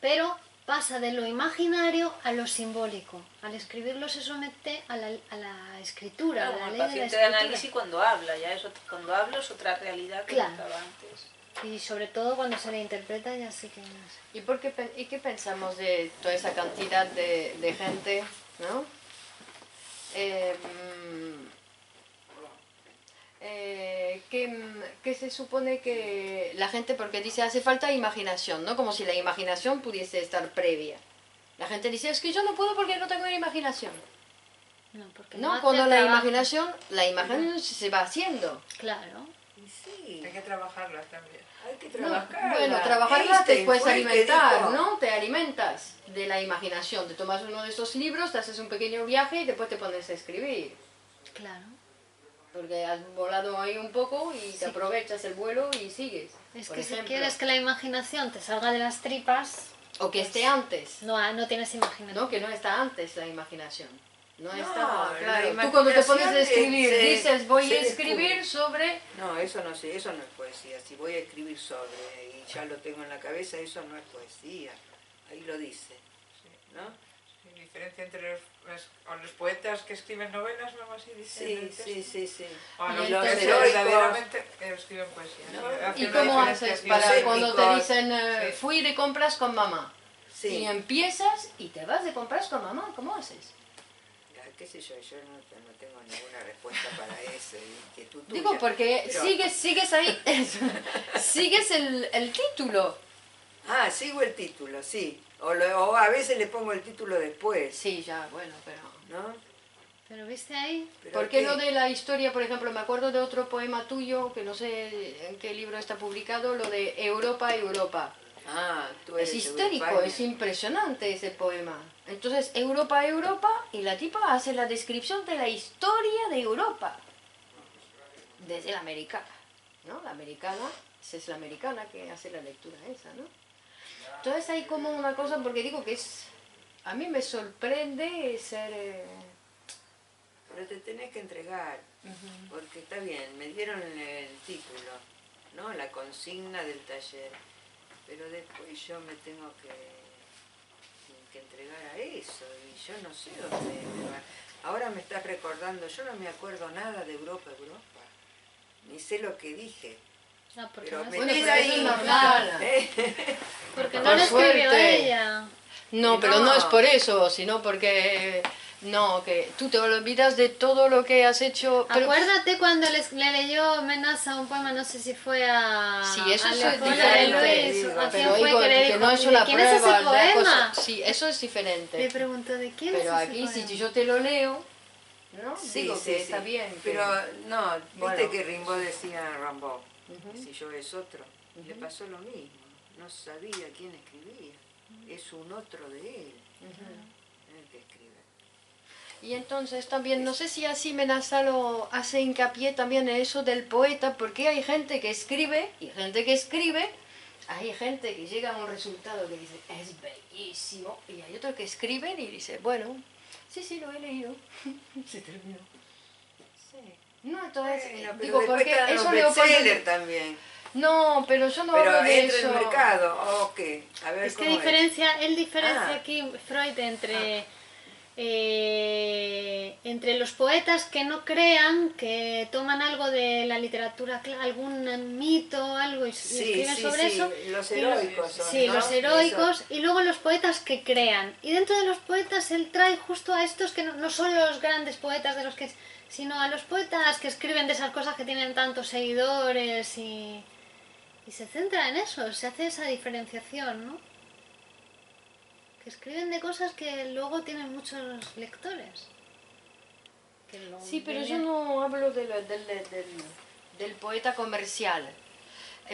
Speaker 1: Pero pasa de lo imaginario a lo simbólico. Al escribirlo se somete a la escritura,
Speaker 5: Claro,
Speaker 1: a
Speaker 5: como
Speaker 1: la
Speaker 5: el
Speaker 1: ley de la
Speaker 5: paciente de
Speaker 1: escritura.
Speaker 5: análisis cuando habla, ya eso, cuando habla es otra realidad que
Speaker 1: Claro.
Speaker 5: estaba antes.
Speaker 1: Y sobre todo cuando se le interpreta ya sí que no sé.
Speaker 4: ¿Y qué pensamos de toda esa cantidad de gente, ¿no? Que se supone que la gente, porque dice, hace falta imaginación, ¿no? Como si la imaginación pudiese estar previa. La gente dice, es que yo no puedo porque no tengo imaginación.
Speaker 1: No, porque
Speaker 4: No,
Speaker 1: hace
Speaker 4: cuando
Speaker 1: el
Speaker 4: la
Speaker 1: trabajo.
Speaker 4: imaginación se va haciendo.
Speaker 1: Claro.
Speaker 2: Y sí,
Speaker 6: Hay que trabajarlas también.
Speaker 2: hay que
Speaker 4: No,
Speaker 2: trabajarla.
Speaker 4: bueno, trabajarla te
Speaker 2: Einstein
Speaker 4: puedes
Speaker 2: fue el que
Speaker 4: alimentar,
Speaker 2: dijo-
Speaker 4: ¿no? Te alimentas de la imaginación. Te tomas uno de esos libros, te haces un pequeño viaje y después te pones a escribir.
Speaker 1: Claro.
Speaker 4: Porque has volado ahí un poco y te aprovechas el vuelo y sigues.
Speaker 1: Es
Speaker 4: por
Speaker 1: que si
Speaker 4: ejemplo.
Speaker 1: quieres que la imaginación te salga de las tripas,
Speaker 4: O que esté antes,
Speaker 1: no tienes imaginación.
Speaker 4: ¿no? Que no está antes la imaginación. No,
Speaker 2: No,
Speaker 4: está,
Speaker 2: la
Speaker 4: claro. Tú cuando te pones a
Speaker 2: imaginación
Speaker 4: escribir,
Speaker 2: se-
Speaker 4: dices, voy
Speaker 2: se
Speaker 4: a escribir
Speaker 2: descubre.
Speaker 4: sobre...
Speaker 2: No, eso no sé, eso no es poesía. Si voy a escribir sobre y ya lo tengo en la cabeza, eso no es poesía. Ahí lo dice, ¿no?
Speaker 6: Sí, diferencia entre los poetas que escriben novelas o algo así, dice en
Speaker 2: Sí,
Speaker 6: el texto.
Speaker 2: sí, sí, sí.
Speaker 6: O
Speaker 4: Y
Speaker 6: los
Speaker 4: entonces-
Speaker 6: que
Speaker 2: heroicos.
Speaker 6: verdaderamente escriben poesía.
Speaker 2: No,
Speaker 6: Hace
Speaker 4: ¿Y
Speaker 6: una
Speaker 4: cómo haces
Speaker 6: diferenciación.
Speaker 4: para
Speaker 2: Los
Speaker 4: cuando te
Speaker 2: épicos.
Speaker 4: dicen,
Speaker 6: Sí.
Speaker 4: fui de compras con mamá?
Speaker 2: Sí.
Speaker 4: Y empiezas y te vas de compras con mamá, ¿cómo haces?
Speaker 2: Ya, qué sé yo no tengo ninguna respuesta para eso. Que tú
Speaker 4: Digo, porque
Speaker 2: Pero-
Speaker 4: sigues ahí, sigues el título.
Speaker 2: Ah, sigo el título, sí. O a veces le pongo el título después,
Speaker 4: Sí, ya, bueno, pero...
Speaker 2: ¿no?
Speaker 1: Pero viste ahí,
Speaker 2: Pero
Speaker 4: ¿Por qué
Speaker 2: ¿qué?
Speaker 4: lo de la historia, por ejemplo, me acuerdo de otro poema tuyo, que no sé en qué libro está publicado, lo de Europa, Europa.
Speaker 2: Ah, tú
Speaker 4: Es
Speaker 2: eres de
Speaker 4: histérico,
Speaker 2: España.
Speaker 4: es impresionante ese poema. Entonces, Europa, Europa, y la tipa hace la descripción de la historia de Europa. Desde la americana, ¿no? La americana, esa es la americana que hace la lectura esa, ¿no? Entonces hay como una cosa, porque digo que es... A mí me sorprende ser...
Speaker 2: Pero te tenés que entregar, porque está bien, me dieron el título, ¿no? La consigna del taller, pero después yo me tengo que entregar a eso, y yo no sé dónde me va. Ahora me estás recordando, yo no me acuerdo nada de Europa, ni sé lo que dije.
Speaker 1: no, porque
Speaker 2: Pero
Speaker 1: no,
Speaker 2: me
Speaker 4: Bueno,
Speaker 2: metida
Speaker 4: pero eso
Speaker 2: ahí,
Speaker 4: es normal.
Speaker 1: porque no
Speaker 4: Por
Speaker 1: lo escribió
Speaker 4: suerte.
Speaker 1: ella.
Speaker 4: No, pero no es por eso, sino porque... No, que tú te olvidas de todo lo que has hecho. Pero,
Speaker 1: Acuérdate cuando le leyó Menaza un poema, no sé si fue a,
Speaker 4: Sí, eso
Speaker 1: a
Speaker 4: es
Speaker 1: Leopoldo
Speaker 4: diferente,
Speaker 1: de Luis,
Speaker 2: digo,
Speaker 1: ¿a quién
Speaker 4: pero
Speaker 1: fue
Speaker 4: digo
Speaker 1: que le
Speaker 4: que
Speaker 1: dijo?
Speaker 4: no es
Speaker 1: ¿De
Speaker 4: una
Speaker 1: quién es ese
Speaker 4: prueba, la
Speaker 1: poema?
Speaker 4: cosa. Sí, eso es
Speaker 1: Le
Speaker 4: diferente.
Speaker 1: preguntó, ¿de quién
Speaker 4: Pero
Speaker 1: es ese
Speaker 4: aquí,
Speaker 1: poema?
Speaker 4: si yo te lo leo, ¿no?
Speaker 2: Sí,
Speaker 4: Digo
Speaker 2: sí,
Speaker 4: que
Speaker 2: sí.
Speaker 4: está bien. que-
Speaker 2: Pero no, viste
Speaker 4: Bueno.
Speaker 2: que Rimbaud decía a Rimbaud,
Speaker 4: Ujú.
Speaker 2: que si yo es otro, le pasó lo mismo, no sabía quién escribía, es un otro de él, el que escribe.
Speaker 4: Y entonces también, no sé si así Menaza lo hace hincapié también en eso del poeta, porque hay gente que escribe y gente que escribe hay gente que llega a un resultado que dice, es bellísimo, y hay otros que escriben y dicen, bueno, sí, lo he leído, se terminó.
Speaker 2: Sí.
Speaker 4: No, entonces,
Speaker 2: Bueno, pero
Speaker 4: digo,
Speaker 2: después
Speaker 4: porque
Speaker 2: están los
Speaker 4: eso Leopoldo...
Speaker 2: bestsellers también.
Speaker 4: No, pero yo no
Speaker 2: Pero
Speaker 4: hablo de
Speaker 2: entra en
Speaker 4: eso.
Speaker 2: el mercado, ok. A ver
Speaker 1: Es que
Speaker 2: cómo
Speaker 1: él diferencia
Speaker 2: Ah.
Speaker 1: aquí, Freud, entre los poetas que no crean, que toman algo de la literatura, algún mito, algo y escriben sobre eso.
Speaker 2: Los
Speaker 1: y los-
Speaker 2: heroicos son,
Speaker 1: Sí,
Speaker 2: ¿no?
Speaker 1: los heroicos, y luego los poetas que crean. Y dentro de los poetas él trae justo a estos que no son los grandes poetas de los que... sino a los poetas que escriben de esas cosas que tienen tantos seguidores y se centra en eso, se hace esa diferenciación, ¿no? Que escriben de cosas que luego tienen muchos lectores.
Speaker 4: Sí, pero yo no hablo del poeta comercial.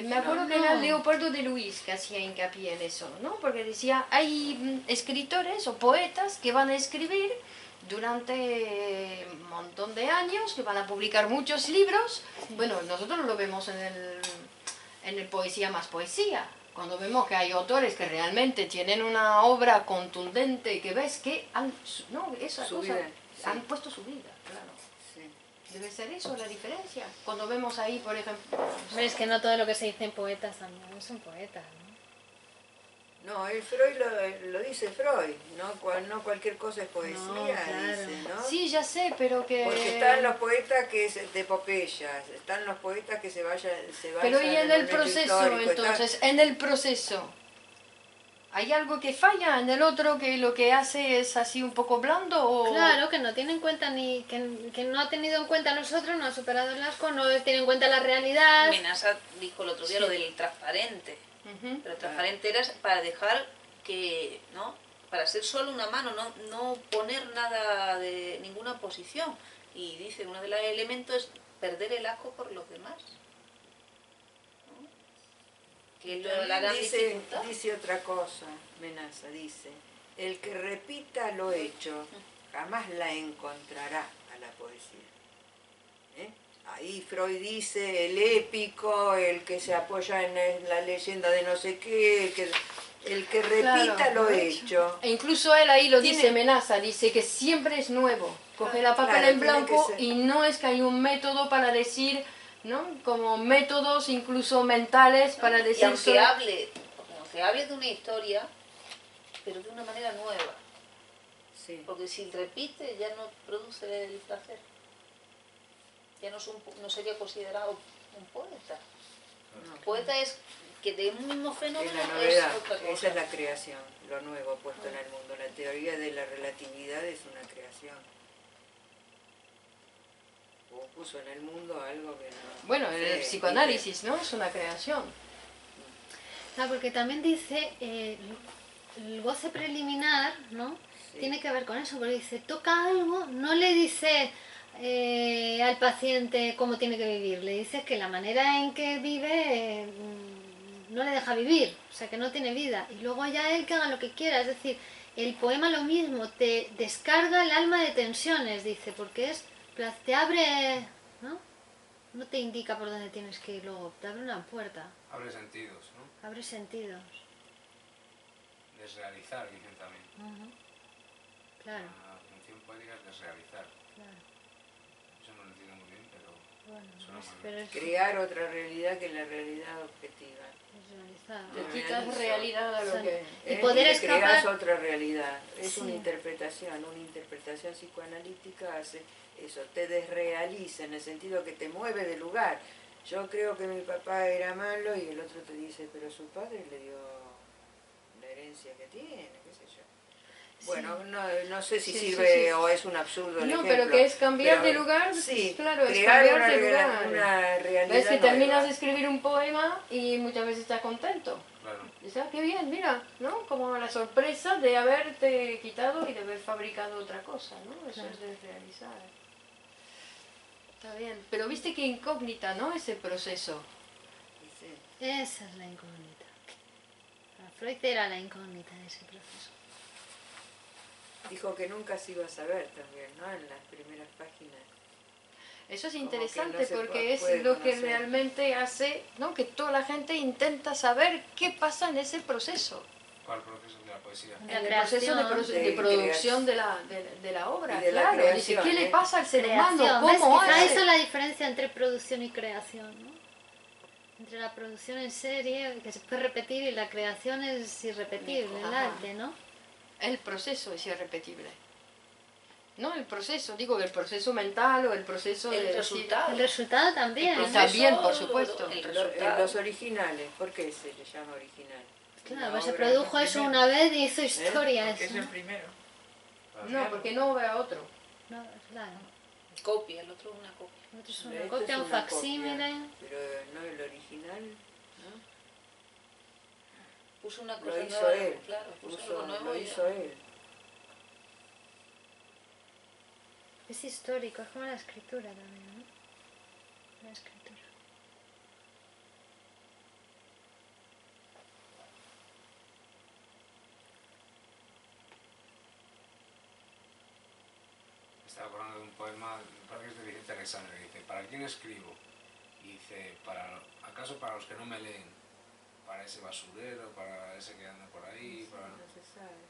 Speaker 4: Me acuerdo que era Leopoldo de Luis que hacía hincapié en eso, ¿no? Porque decía, hay escritores o poetas que van a escribir durante un montón de años, que van a publicar muchos libros. Bueno, nosotros lo vemos en el Poesía más Poesía, cuando vemos que hay autores que realmente tienen una obra contundente, que ves que han, no, esa
Speaker 2: Su
Speaker 4: cosa,
Speaker 2: vida, sí.
Speaker 4: han puesto su vida, claro.
Speaker 2: Sí.
Speaker 4: Debe ser eso la diferencia. Cuando vemos ahí, por ejemplo...
Speaker 1: Hombre, es que no todo lo que se dice en poetas también son poetas, ¿no?
Speaker 2: No, el Freud lo dice Freud, no cualquier cosa es poesía,
Speaker 1: No, claro.
Speaker 2: dice, ¿no?
Speaker 4: Sí, ya sé, pero que...
Speaker 2: Porque están los poetas que es de epopeyas, están los poetas que se vayan
Speaker 4: Pero y en el
Speaker 2: momento
Speaker 4: proceso,
Speaker 2: histórico,
Speaker 4: entonces, en el proceso, ¿hay algo que falla en el otro que lo que hace es así un poco blando o...?
Speaker 1: Claro, que no tiene en cuenta que no ha tenido en cuenta a nosotros, no ha superado el asco, no tiene en cuenta la realidad.
Speaker 5: Menasa dijo el otro día lo del transparente.
Speaker 4: Ujú.
Speaker 5: Pero transparente era para dejar que, ¿no? Para ser solo una mano, no poner nada de ninguna posición. Y dice, uno de los elementos es perder el asco por los demás. ¿No? Que es la gran dificultad.
Speaker 2: Dice otra cosa, Menaza, dice, el que repita lo hecho jamás la encontrará a la poesía. ¿Eh? Ahí Freud dice el épico, el que se apoya en la leyenda de no sé qué, el que repita
Speaker 4: Claro,
Speaker 2: lo hecho.
Speaker 4: E incluso él ahí lo
Speaker 2: Tiene-
Speaker 4: dice, Menaza, dice que siempre es nuevo. Coge la papel
Speaker 2: Claro,
Speaker 4: en
Speaker 2: tiene
Speaker 4: blanco
Speaker 2: que ser.
Speaker 4: y no es que hay un método para decir, ¿no? Como métodos incluso mentales para
Speaker 5: Y
Speaker 4: decir...
Speaker 5: aunque hable de una historia, pero de una manera nueva.
Speaker 2: Sí.
Speaker 5: Porque si repite ya no produce el placer. Ya no sería considerado un poeta.
Speaker 2: No.
Speaker 5: Poeta es que de un mismo
Speaker 2: Es
Speaker 5: fenómeno
Speaker 2: la
Speaker 5: es
Speaker 2: novedad,
Speaker 5: otra cosa.
Speaker 2: esa es la creación, lo nuevo puesto en el mundo. La teoría de la relatividad es una creación. O puso en el mundo algo que no...
Speaker 4: Bueno,
Speaker 2: no
Speaker 4: el
Speaker 2: sé,
Speaker 4: psicoanálisis, ¿no? Es una creación.
Speaker 1: Claro, porque también dice, el goce preliminar, ¿no?
Speaker 2: Sí.
Speaker 1: Tiene que ver con eso, porque dice, toca algo, no le dice al paciente cómo tiene que vivir, le dice que la manera en que vive no le deja vivir, o sea que no tiene vida, y luego ya él que haga lo que quiera, es decir, el poema lo mismo, te descarga el alma de tensiones, dice, porque te abre, ¿no? No te indica por dónde tienes que ir luego, te abre una puerta,
Speaker 7: Abre sentidos, ¿no?
Speaker 1: abre sentidos.
Speaker 7: Desrealizar, dicen también.
Speaker 1: Ujú. Claro,
Speaker 7: La función poética es desrealizar.
Speaker 1: claro.
Speaker 7: Eso no lo entiendo muy bien, pero
Speaker 1: Bueno,
Speaker 7: suena muy
Speaker 1: pero
Speaker 7: bien.
Speaker 1: es
Speaker 2: Crear otra realidad que la realidad objetiva.
Speaker 1: visualizado.
Speaker 4: Le quitas realidad a lo que...
Speaker 1: Y poder
Speaker 2: le creas
Speaker 1: escapar-
Speaker 2: otra realidad. Es
Speaker 1: Sí.
Speaker 2: una interpretación psicoanalítica hace eso, te desrealiza en el sentido que te mueve de lugar. Yo creo que mi papá era malo y el otro te dice, pero su padre le dio la herencia que tiene, qué sé yo. Bueno, no sé si
Speaker 4: Sí,
Speaker 2: sirve
Speaker 4: sí, sí.
Speaker 2: o es un absurdo el
Speaker 4: No,
Speaker 2: ejemplo.
Speaker 4: pero que es cambiar
Speaker 2: pero
Speaker 4: de lugar,
Speaker 2: sí,
Speaker 4: claro, es
Speaker 2: crear
Speaker 4: cambiar
Speaker 2: una,
Speaker 4: de
Speaker 2: real-
Speaker 4: lugar.
Speaker 2: una realidad
Speaker 4: Ves que
Speaker 2: nueva.
Speaker 4: terminas de escribir un poema y muchas veces estás contento.
Speaker 7: Claro.
Speaker 4: Dices, ah, qué bien, mira, ¿no? Como la sorpresa de haberte quitado y de haber fabricado otra cosa, ¿no? Eso es desrealizar. Está bien. Pero viste qué incógnita, ¿no? Ese proceso.
Speaker 2: Sí.
Speaker 1: Esa es la incógnita. Para Freud era la incógnita de ese proceso.
Speaker 2: Dijo que nunca se iba a saber también, ¿no? En las primeras páginas.
Speaker 4: Eso es
Speaker 2: Como
Speaker 4: interesante
Speaker 2: que no se
Speaker 4: porque es
Speaker 2: puede
Speaker 4: lo que
Speaker 2: conocer.
Speaker 4: realmente hace, ¿no? Que toda la gente intenta saber qué pasa en ese proceso.
Speaker 7: ¿Cuál proceso de la poesía?
Speaker 1: La
Speaker 4: En el proceso de,
Speaker 1: creación.
Speaker 4: de producción de la obra,
Speaker 2: y de la
Speaker 4: claro. Dice,
Speaker 2: creación,
Speaker 4: ¿qué le pasa al ser humano?
Speaker 1: Creación. ¿Ves?
Speaker 4: ¿Cómo
Speaker 1: Quizá
Speaker 4: hace?
Speaker 1: esa es la diferencia entre producción y creación, ¿no? Entre la producción en serie, que se puede repetir, y la creación es irrepetible, el
Speaker 4: Ajá.
Speaker 1: arte, ¿no?
Speaker 4: El proceso es irrepetible. No el proceso, digo el proceso mental o el proceso
Speaker 5: El
Speaker 4: de decir-
Speaker 5: resultado.
Speaker 1: El resultado también.
Speaker 5: El
Speaker 4: Y
Speaker 5: proceso,
Speaker 4: también, por supuesto.
Speaker 5: El
Speaker 2: En
Speaker 5: resultado.
Speaker 2: los originales, ¿por qué se le llama original?
Speaker 1: Claro,
Speaker 2: La
Speaker 1: pues se
Speaker 2: obra
Speaker 1: produjo
Speaker 2: no-
Speaker 1: eso una vez y hizo historia
Speaker 6: Porque es
Speaker 1: eso.
Speaker 6: el primero.
Speaker 4: No, porque no ve a otro.
Speaker 1: No, claro.
Speaker 5: Copia, el otro es una copia.
Speaker 1: El otro es
Speaker 2: Esto
Speaker 1: una
Speaker 2: es
Speaker 1: copia, un
Speaker 2: una
Speaker 1: facsímile.
Speaker 2: copia, pero no el original, ¿no?
Speaker 5: Puso una cosa
Speaker 2: Lo hizo
Speaker 5: nueva,
Speaker 2: él,
Speaker 5: claro, puso algo nuevo
Speaker 2: lo
Speaker 5: y
Speaker 2: hizo él.
Speaker 1: Es histórico, es como la escritura también, ¿no? La escritura.
Speaker 7: Me estaba acordando de un poema, me parece que es de Vicente Alexandre, que dice, ¿para quién escribo? Y dice, ¿acaso para los que no me leen? Para ese basurero, para ese que anda por ahí, para...
Speaker 2: No se sabe.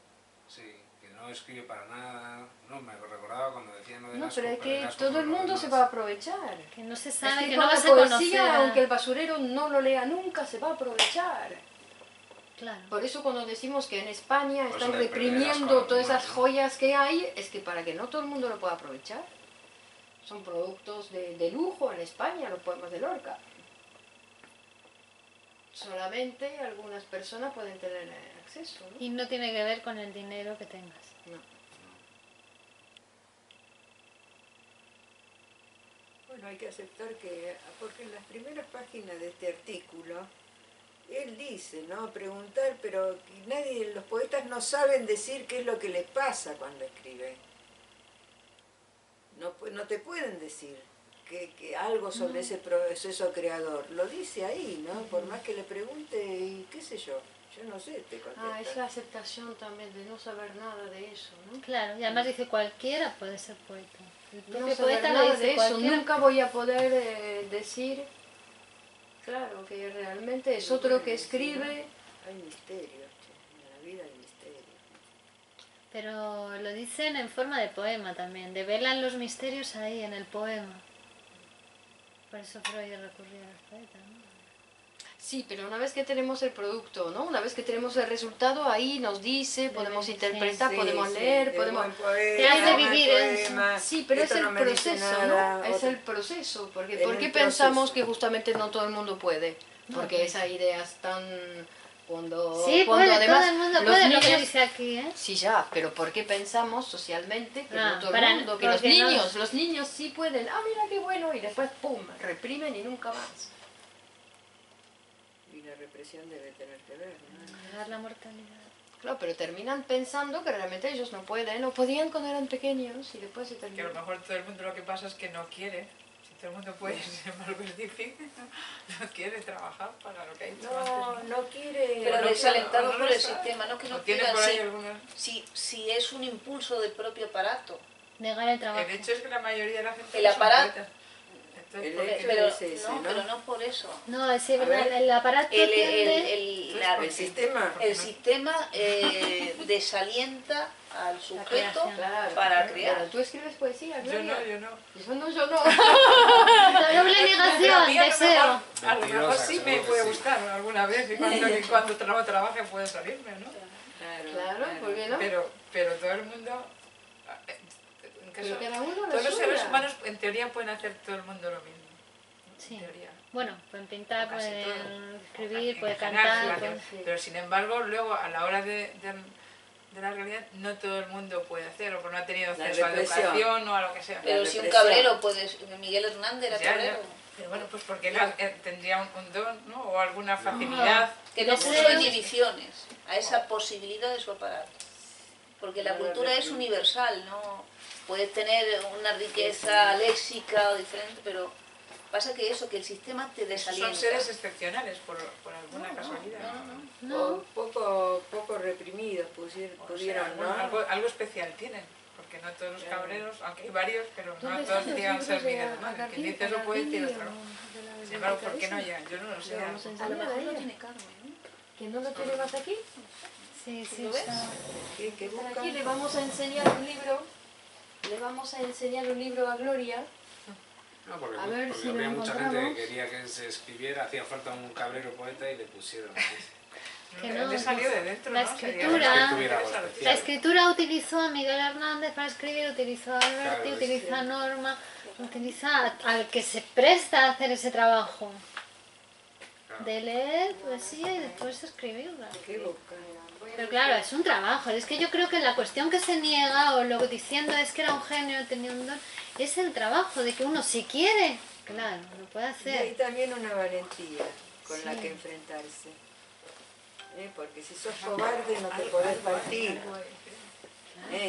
Speaker 7: Sí, que no escribe para nada. No, me recordaba cuando decían lo de
Speaker 4: No,
Speaker 7: las
Speaker 4: pero es
Speaker 7: copas, de
Speaker 4: que
Speaker 7: las
Speaker 4: todo
Speaker 7: copas,
Speaker 4: el
Speaker 7: lo
Speaker 4: mundo se
Speaker 7: demás.
Speaker 4: va a aprovechar.
Speaker 1: Que no se sabe,
Speaker 4: Es
Speaker 1: que no
Speaker 4: con
Speaker 1: vas
Speaker 4: la
Speaker 1: a
Speaker 4: poesía,
Speaker 1: conocer. a-
Speaker 4: aunque el basurero no lo lea nunca, se va a aprovechar.
Speaker 1: Claro.
Speaker 4: Por eso cuando decimos que en España
Speaker 7: Por
Speaker 4: están
Speaker 7: eso le perderás
Speaker 4: reprimiendo
Speaker 7: con los
Speaker 4: todas esas
Speaker 7: demás, ¿no?
Speaker 4: joyas que hay, es que para que no todo el mundo lo pueda aprovechar. Son productos de lujo en España, los poemas de Lorca. Solamente algunas personas pueden tener acceso, ¿no?
Speaker 1: Y no tiene que ver con el dinero que tengas.
Speaker 4: No.
Speaker 2: Bueno, hay que aceptar que, porque en las primeras páginas de este artículo, él dice, ¿no? Preguntar, pero nadie, los poetas no saben decir qué es lo que les pasa cuando escriben. No te pueden decir que algo sobre ese proceso creador. Lo dice ahí, ¿no? Por más que le pregunte, y qué sé yo no sé, te contesta.
Speaker 4: Ah, es la aceptación también de no saber nada de eso, ¿no?
Speaker 1: Claro, y además dice cualquiera puede ser poeta. El
Speaker 4: No
Speaker 1: propio
Speaker 4: saber
Speaker 1: poeta le
Speaker 4: nada
Speaker 1: dice
Speaker 4: de eso,
Speaker 1: cualquiera.
Speaker 4: nunca voy a poder decir, claro, que realmente es otro que escribe.
Speaker 2: Hay misterios, che. En la vida hay misterios.
Speaker 1: Pero lo dicen en forma de poema también. Develan los misterios ahí, en el poema. Por eso Freud recurría a los poetas, ¿no?
Speaker 4: Sí, pero una vez que tenemos el producto, ¿no? Una vez que tenemos el resultado, ahí nos dice, podemos interpretar,
Speaker 2: Sí,
Speaker 4: podemos
Speaker 2: sí,
Speaker 4: leer,
Speaker 2: qué
Speaker 4: podemos...
Speaker 2: buen poema,
Speaker 1: Te hace
Speaker 2: buen
Speaker 1: vivir
Speaker 2: poema,
Speaker 4: Sí, pero
Speaker 2: esto
Speaker 4: es el
Speaker 2: no me dice
Speaker 4: proceso,
Speaker 2: nada,
Speaker 4: ¿no? Es
Speaker 2: otro-
Speaker 4: el proceso, porque
Speaker 2: En
Speaker 4: ¿por
Speaker 2: el
Speaker 4: qué pensamos
Speaker 2: proceso.
Speaker 4: que justamente no todo el mundo puede?
Speaker 1: No,
Speaker 4: Porque
Speaker 1: pues.
Speaker 4: esas ideas tan... Cuando,
Speaker 1: Sí,
Speaker 4: cuando
Speaker 1: puede,
Speaker 4: además
Speaker 1: todo el mundo
Speaker 4: los
Speaker 1: puede lo que
Speaker 4: niños-
Speaker 1: dice aquí, ¿eh?
Speaker 4: Sí, ya, pero ¿por qué pensamos socialmente que
Speaker 1: Ah,
Speaker 4: no todo
Speaker 1: para-
Speaker 4: el mundo, que los
Speaker 1: porque no-
Speaker 4: niños sí pueden, ah, mira qué bueno, y después, pum, reprimen y nunca más?
Speaker 2: Y la represión debe tener que ver, ¿no?
Speaker 1: Negar la mortalidad.
Speaker 4: Claro, pero terminan pensando que realmente ellos no pueden, no podían cuando eran pequeños y después se
Speaker 6: Que a lo
Speaker 4: terminan.
Speaker 6: mejor todo el mundo lo que pasa es que no quiere. Si todo el mundo puede, sin embargo es difícil. No quiere trabajar para lo que ha dicho
Speaker 2: No,
Speaker 6: antes.
Speaker 2: no quiere...
Speaker 5: Pero
Speaker 6: no,
Speaker 5: desalentado
Speaker 6: no
Speaker 5: por
Speaker 6: lo
Speaker 5: el
Speaker 6: sabe.
Speaker 5: sistema, no que no
Speaker 6: O tiene
Speaker 5: quieran,
Speaker 6: por ahí
Speaker 5: sí.
Speaker 6: algunas...
Speaker 5: Si es un impulso del propio aparato.
Speaker 1: Negar el trabajo.
Speaker 6: El hecho es que la mayoría de la gente
Speaker 5: El
Speaker 6: no son
Speaker 5: aparato-
Speaker 6: poetas.
Speaker 2: El
Speaker 6: Entonces,
Speaker 2: hecho
Speaker 5: Pero
Speaker 2: es ese,
Speaker 5: no,
Speaker 2: ¿no?
Speaker 5: pero no por eso.
Speaker 1: No, es verdad,
Speaker 2: ver.
Speaker 1: el aparato tiende...
Speaker 2: El sistema...
Speaker 5: El sistema desalienta al sujeto
Speaker 1: creación.
Speaker 4: Claro,
Speaker 5: para
Speaker 4: claro,
Speaker 5: crear.
Speaker 4: pero tú escribes poesía,
Speaker 6: yo
Speaker 4: Gloria.
Speaker 6: no, yo no.
Speaker 4: Yo no.
Speaker 1: La doble
Speaker 6: Pero a
Speaker 1: negación,
Speaker 6: mí a lo
Speaker 1: deseo.
Speaker 6: mejor- A lo mejor
Speaker 7: Mentirosa,
Speaker 6: sí me
Speaker 7: seguro que
Speaker 6: puede
Speaker 7: sí.
Speaker 6: gustar alguna vez y cuando no trabaje puede salirme, ¿no?
Speaker 4: Claro, ¿por qué no?
Speaker 6: Pero todo el mundo... en caso-
Speaker 4: Pero cada uno la
Speaker 6: todos los seres
Speaker 4: suya.
Speaker 6: humanos en teoría pueden hacer todo el mundo lo mismo. ¿no?
Speaker 1: Sí.
Speaker 6: En teoría.
Speaker 1: Bueno, pueden pintar,
Speaker 6: Casi
Speaker 1: pueden
Speaker 6: todo.
Speaker 1: escribir,
Speaker 6: En
Speaker 1: pueden
Speaker 6: general,
Speaker 1: cantar.
Speaker 6: sí,
Speaker 1: pueden-
Speaker 4: sí.
Speaker 6: Pero sin embargo, luego a la hora de la realidad, no todo el mundo puede hacer, o porque no ha tenido
Speaker 2: La
Speaker 6: acceso a la
Speaker 2: represión.
Speaker 6: educación o a lo que sea.
Speaker 5: Pero si un
Speaker 2: represión.
Speaker 5: cabrero puede... Miguel Hernández era
Speaker 6: Ya, ya.
Speaker 5: cabrero.
Speaker 6: Pero bueno, pues porque él tendría un don, ¿no? O alguna facilidad.
Speaker 5: Que no puso
Speaker 1: Deseo.
Speaker 5: inhibiciones a esa posibilidad de su aparato. Porque la cultura es universal, ¿no? Puedes tener una riqueza léxica o diferente, pero pasa que eso, que el sistema te desalienta.
Speaker 6: Son seres excepcionales por alguna casualidad.
Speaker 1: No,
Speaker 2: O poco reprimidos
Speaker 6: O sea,
Speaker 2: pudieron, ¿no?
Speaker 6: algo especial tienen. porque no todos los cabreros, aunque hay varios, pero no
Speaker 3: ¿Dónde
Speaker 6: todos
Speaker 3: están los
Speaker 6: llegan a ser
Speaker 3: libros de
Speaker 6: Miguel de Madrid. Quien dice eso puede decir otra cosa. Sin embargo, ¿por qué no llegan? Yo no lo sé.
Speaker 3: Le vamos a
Speaker 5: A lo
Speaker 3: enseñar a
Speaker 5: mejor lo
Speaker 3: ella.
Speaker 5: tiene Carmen, ¿no?
Speaker 3: ¿Que no lo tiene más aquí?
Speaker 1: Sí, sí,
Speaker 5: ¿Lo ves?
Speaker 1: está.
Speaker 2: ¿Qué
Speaker 3: Por
Speaker 2: buscan?
Speaker 3: aquí le vamos a enseñar un libro. Le vamos a enseñar un libro a Gloria.
Speaker 7: No, porque,
Speaker 3: A ver
Speaker 7: porque
Speaker 3: si lo
Speaker 7: había mucha gente que
Speaker 3: encontramos.
Speaker 7: quería que se escribiera, hacía falta un cabrero poeta y le pusieron.
Speaker 1: Que
Speaker 6: No,
Speaker 1: no,
Speaker 6: le salió de dentro,
Speaker 1: la
Speaker 6: ¿no? Sería
Speaker 1: escritura-
Speaker 6: interesante.
Speaker 7: Que tuviera algo especial.
Speaker 1: La escritura utilizó a Miguel Hernández para escribir, utilizó a Alberti,
Speaker 7: Claro,
Speaker 1: utiliza a Norma, utiliza al que se presta a hacer ese trabajo.
Speaker 7: Claro.
Speaker 1: De leer poesía y después escribirla.
Speaker 2: ¿Qué buscan?
Speaker 1: Pero claro, es un trabajo. Es que yo creo que la cuestión que se niega o lo que diciendo es que era un genio, tenía un don, es el trabajo de que uno si quiere, claro, lo puede
Speaker 2: Y hay
Speaker 1: hacer.
Speaker 2: también una valentía con la
Speaker 1: Sí.
Speaker 2: que enfrentarse. Porque si sos cobarde no te podés partir.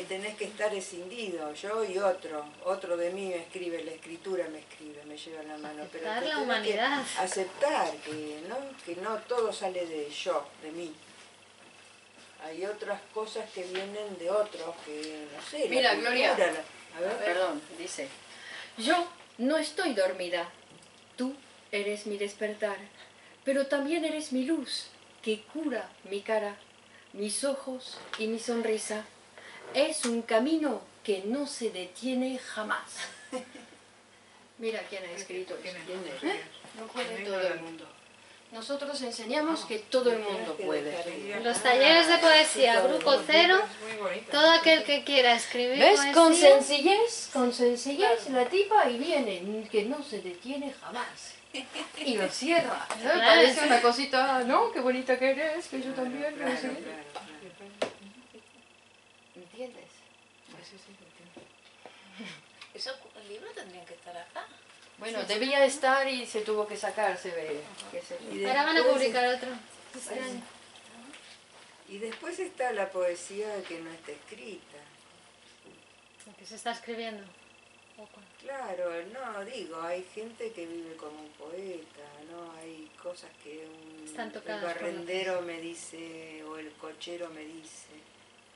Speaker 2: Tenés que estar escindido, yo y otro de mí me escribe, la escritura me escribe, me lleva la mano. Pero
Speaker 1: Aceptar
Speaker 2: te
Speaker 1: la
Speaker 2: tenés
Speaker 1: humanidad.
Speaker 2: que aceptar que no todo sale de yo, de mí. Hay otras cosas que vienen de otros, que no sé.
Speaker 4: Mira,
Speaker 2: la
Speaker 4: Gloria.
Speaker 2: cultura, a ver.
Speaker 4: Perdón, dice.
Speaker 3: Yo no estoy dormida. Tú eres mi despertar, pero también eres mi luz, que cura mi cara, mis ojos y mi sonrisa. Es un camino que no se detiene jamás. Mira quién ha escrito esto. No puede todo el mundo. Nosotros enseñamos que todo el mundo puede.
Speaker 1: Los talleres de poesía, grupo cero,
Speaker 6: Es muy bonito.
Speaker 1: todo aquel que quiera escribir
Speaker 3: ¿Ves?
Speaker 1: poesía,
Speaker 3: Con sencillez la tipa y viene, que no se detiene jamás. Y lo cierra. ¿No?
Speaker 1: Claro,
Speaker 3: Parece
Speaker 1: sí.
Speaker 3: una cosita, ¿no? Qué bonita que eres, que yo también.
Speaker 2: Claro,
Speaker 3: no sé.
Speaker 2: claro.
Speaker 3: ¿Entiendes?
Speaker 5: El libro tendría que estar acá.
Speaker 3: Bueno, debía estar y se tuvo que sacar, se ve. Qué sé yo.
Speaker 2: Y
Speaker 1: ahora van a
Speaker 2: después
Speaker 1: publicar otro. Este año.
Speaker 2: Y después está la poesía que no está escrita.
Speaker 1: Lo que se está escribiendo. O cuál.
Speaker 2: Claro, no, digo, hay gente que vive como un poeta, ¿no? Hay cosas que
Speaker 1: Están
Speaker 2: el
Speaker 1: tocadas por la
Speaker 2: barrendero me dice, o el cochero me dice,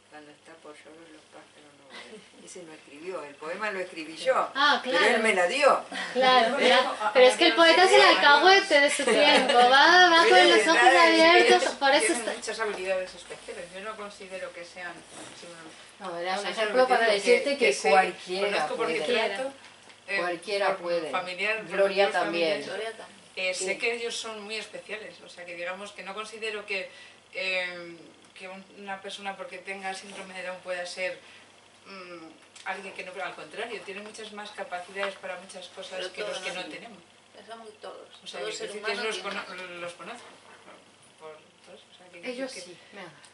Speaker 2: cuando está por llover los pájaros no vuelan. Ese no escribió, el poema lo escribí yo,
Speaker 1: Ah,
Speaker 2: pero él
Speaker 1: claro.
Speaker 2: me la dio.
Speaker 1: Claro, pero es que el poeta es el alcahuete de su tiempo, va con los ojos abiertos, por eso
Speaker 6: Tienen
Speaker 1: está...
Speaker 6: muchas habilidades especiales. Yo no considero que sean...
Speaker 3: No, era un
Speaker 6: O sea,
Speaker 3: ejemplo para
Speaker 6: digo
Speaker 3: decirte que
Speaker 6: sé,
Speaker 3: cualquiera
Speaker 6: conozco porque
Speaker 3: puede.
Speaker 6: trato,
Speaker 3: Cualquiera
Speaker 6: por
Speaker 3: puede.
Speaker 6: Familiar,
Speaker 3: Gloria
Speaker 6: por
Speaker 3: también.
Speaker 6: familiares,
Speaker 5: Gloria también.
Speaker 6: sé que ellos son muy especiales, o sea que digamos que no considero que una persona porque tenga síndrome de Down pueda ser alguien que no, pero al contrario, tiene muchas más capacidades para muchas cosas
Speaker 5: Pero
Speaker 6: que los
Speaker 5: todos
Speaker 6: que no
Speaker 5: no
Speaker 6: tenemos.
Speaker 5: Pensamos que todos.
Speaker 6: O sea,
Speaker 5: Todo
Speaker 6: que
Speaker 5: ser
Speaker 6: decir
Speaker 5: humano
Speaker 6: que los,
Speaker 5: tiene-
Speaker 6: los conozco. Por todos, o sea, que
Speaker 3: Ellos
Speaker 6: que-
Speaker 3: sí.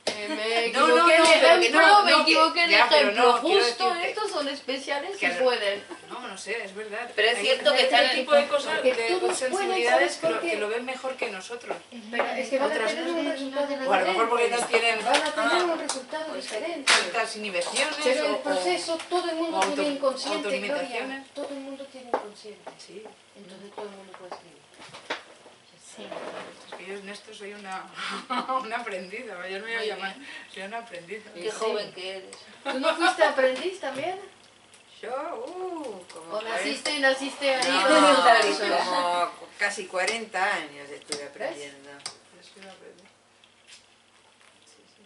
Speaker 3: Me
Speaker 6: No, no,
Speaker 3: equivoqué
Speaker 6: no,
Speaker 3: de
Speaker 6: pero que
Speaker 3: ejemplo,
Speaker 6: no,
Speaker 3: me
Speaker 6: no, que-
Speaker 3: equivoqué de
Speaker 6: ya, pero
Speaker 3: ejemplo.
Speaker 6: no, quiero
Speaker 3: Justo
Speaker 6: decirte
Speaker 3: estos son especiales
Speaker 6: que
Speaker 3: y
Speaker 6: al-
Speaker 3: pueden.
Speaker 6: No sé, es verdad.
Speaker 5: Pero es
Speaker 6: Hay
Speaker 5: cierto que
Speaker 6: este
Speaker 5: están en-
Speaker 6: tipo de cosas,
Speaker 3: porque
Speaker 6: de
Speaker 3: todos
Speaker 6: sensibilidades
Speaker 3: pueden, ¿sabes por qué?
Speaker 6: que lo ven mejor que nosotros.
Speaker 3: Pero es que van a
Speaker 6: Otras
Speaker 3: tener un resultado
Speaker 6: O a lo mejor porque no
Speaker 3: diferente.
Speaker 6: tienen
Speaker 3: Van a tener un resultado diferente.
Speaker 6: tantas inhibiciones
Speaker 3: Pero el
Speaker 6: o-
Speaker 3: proceso, todo el mundo
Speaker 6: o
Speaker 3: tiene inconsciente, Gloria.
Speaker 6: autolimitaciones.
Speaker 3: Todo el mundo tiene inconsciente.
Speaker 6: Sí,
Speaker 3: Entonces todo el mundo puede escribir.
Speaker 1: Sí.
Speaker 6: es que yo en esto soy una, una aprendida, yo no me voy a
Speaker 5: Muy
Speaker 6: llamar,
Speaker 5: bien.
Speaker 6: soy una aprendida.
Speaker 5: Qué joven que eres.
Speaker 3: ¿Tú no fuiste aprendiz también?
Speaker 2: Yo, como
Speaker 3: ¿O naciste ahí
Speaker 2: No,
Speaker 3: voluntario?
Speaker 2: como casi 40 años estuve aprendiendo.
Speaker 6: Yo soy una aprendida. Sí, sí.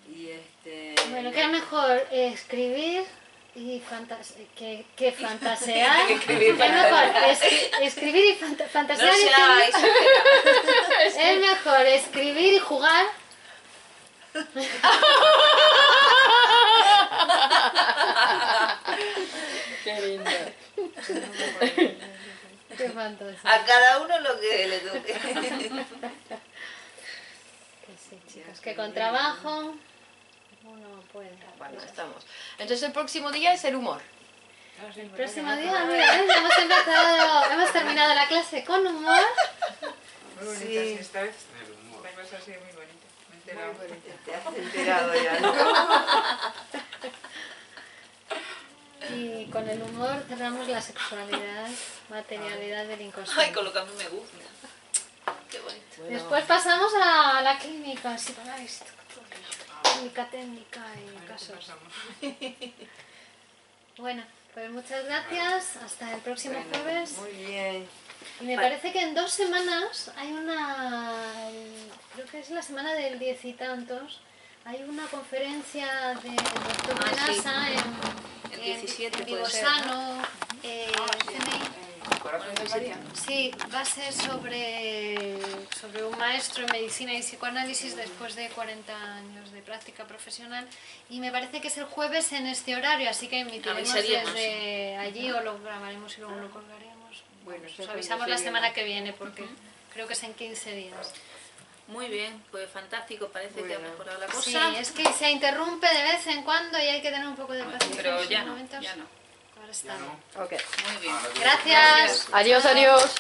Speaker 6: Muy bien.
Speaker 2: Y
Speaker 1: Bueno, ¿qué es mejor? Escribir y que fantasear.
Speaker 5: Que escribir
Speaker 1: Es mejor escribir y
Speaker 5: No
Speaker 1: fantasear.
Speaker 5: sea
Speaker 1: Es mejor escribir y jugar.
Speaker 3: Qué linda.
Speaker 1: Qué fantasía.
Speaker 5: a cada uno lo que le toque.
Speaker 1: Que sí, chicos, que con trabajo uno puede.
Speaker 3: Bueno, estamos. Entonces el próximo día es el humor.
Speaker 1: El próximo día, mira, hemos terminado la clase con humor.
Speaker 6: Muy bonita,
Speaker 2: Sí.
Speaker 6: sí, esta vez
Speaker 7: El humor.
Speaker 6: la clase ha sido muy bonita. Me he enterado.
Speaker 2: te has enterado ya, ¿no?
Speaker 1: Y con el humor cerramos la sexualidad, materialidad del
Speaker 5: Ay,
Speaker 1: inconsciente.
Speaker 5: con lo que a mí me gusta. Qué bonito.
Speaker 1: Después pasamos a la clínica psicoanálisis. técnica y
Speaker 6: A ver qué
Speaker 1: casos.
Speaker 6: pasamos.
Speaker 1: Bueno, pues muchas gracias. Hasta el próximo jueves.
Speaker 2: Muy bien.
Speaker 1: Y me parece que en 2 semanas hay creo que es la semana del 10 y tantos, hay una conferencia de doctor
Speaker 5: Ah, sí.
Speaker 1: Menasa
Speaker 5: El 17
Speaker 1: en
Speaker 5: puede ser,
Speaker 1: Vigosano, CNI.
Speaker 6: Corazón de María.
Speaker 1: Sí, va a ser sobre un maestro en medicina y psicoanálisis después de 40 años de práctica profesional, y me parece que es el jueves en este horario, así que emitiremos
Speaker 5: Avisaríamos,
Speaker 1: desde allí o lo grabaremos y luego lo colgaremos.
Speaker 2: Bueno,
Speaker 1: Os
Speaker 2: ya
Speaker 1: avisamos
Speaker 2: cuando
Speaker 1: la
Speaker 2: llegue
Speaker 1: semana que viene porque creo que es en 15 días.
Speaker 5: Muy bien, pues fantástico, parece que ha
Speaker 2: Bueno.
Speaker 5: mejorado la cosa.
Speaker 1: Sí, es que se interrumpe de vez en cuando y hay que tener un poco de paciencia.
Speaker 5: Pero
Speaker 1: en
Speaker 5: ya
Speaker 1: esos
Speaker 5: no,
Speaker 1: momentos.
Speaker 5: ya no.
Speaker 1: Ahora está
Speaker 7: Ya
Speaker 1: bien.
Speaker 7: no.
Speaker 4: Ok.
Speaker 5: Muy bien.
Speaker 1: Gracias.
Speaker 4: Adiós, adiós.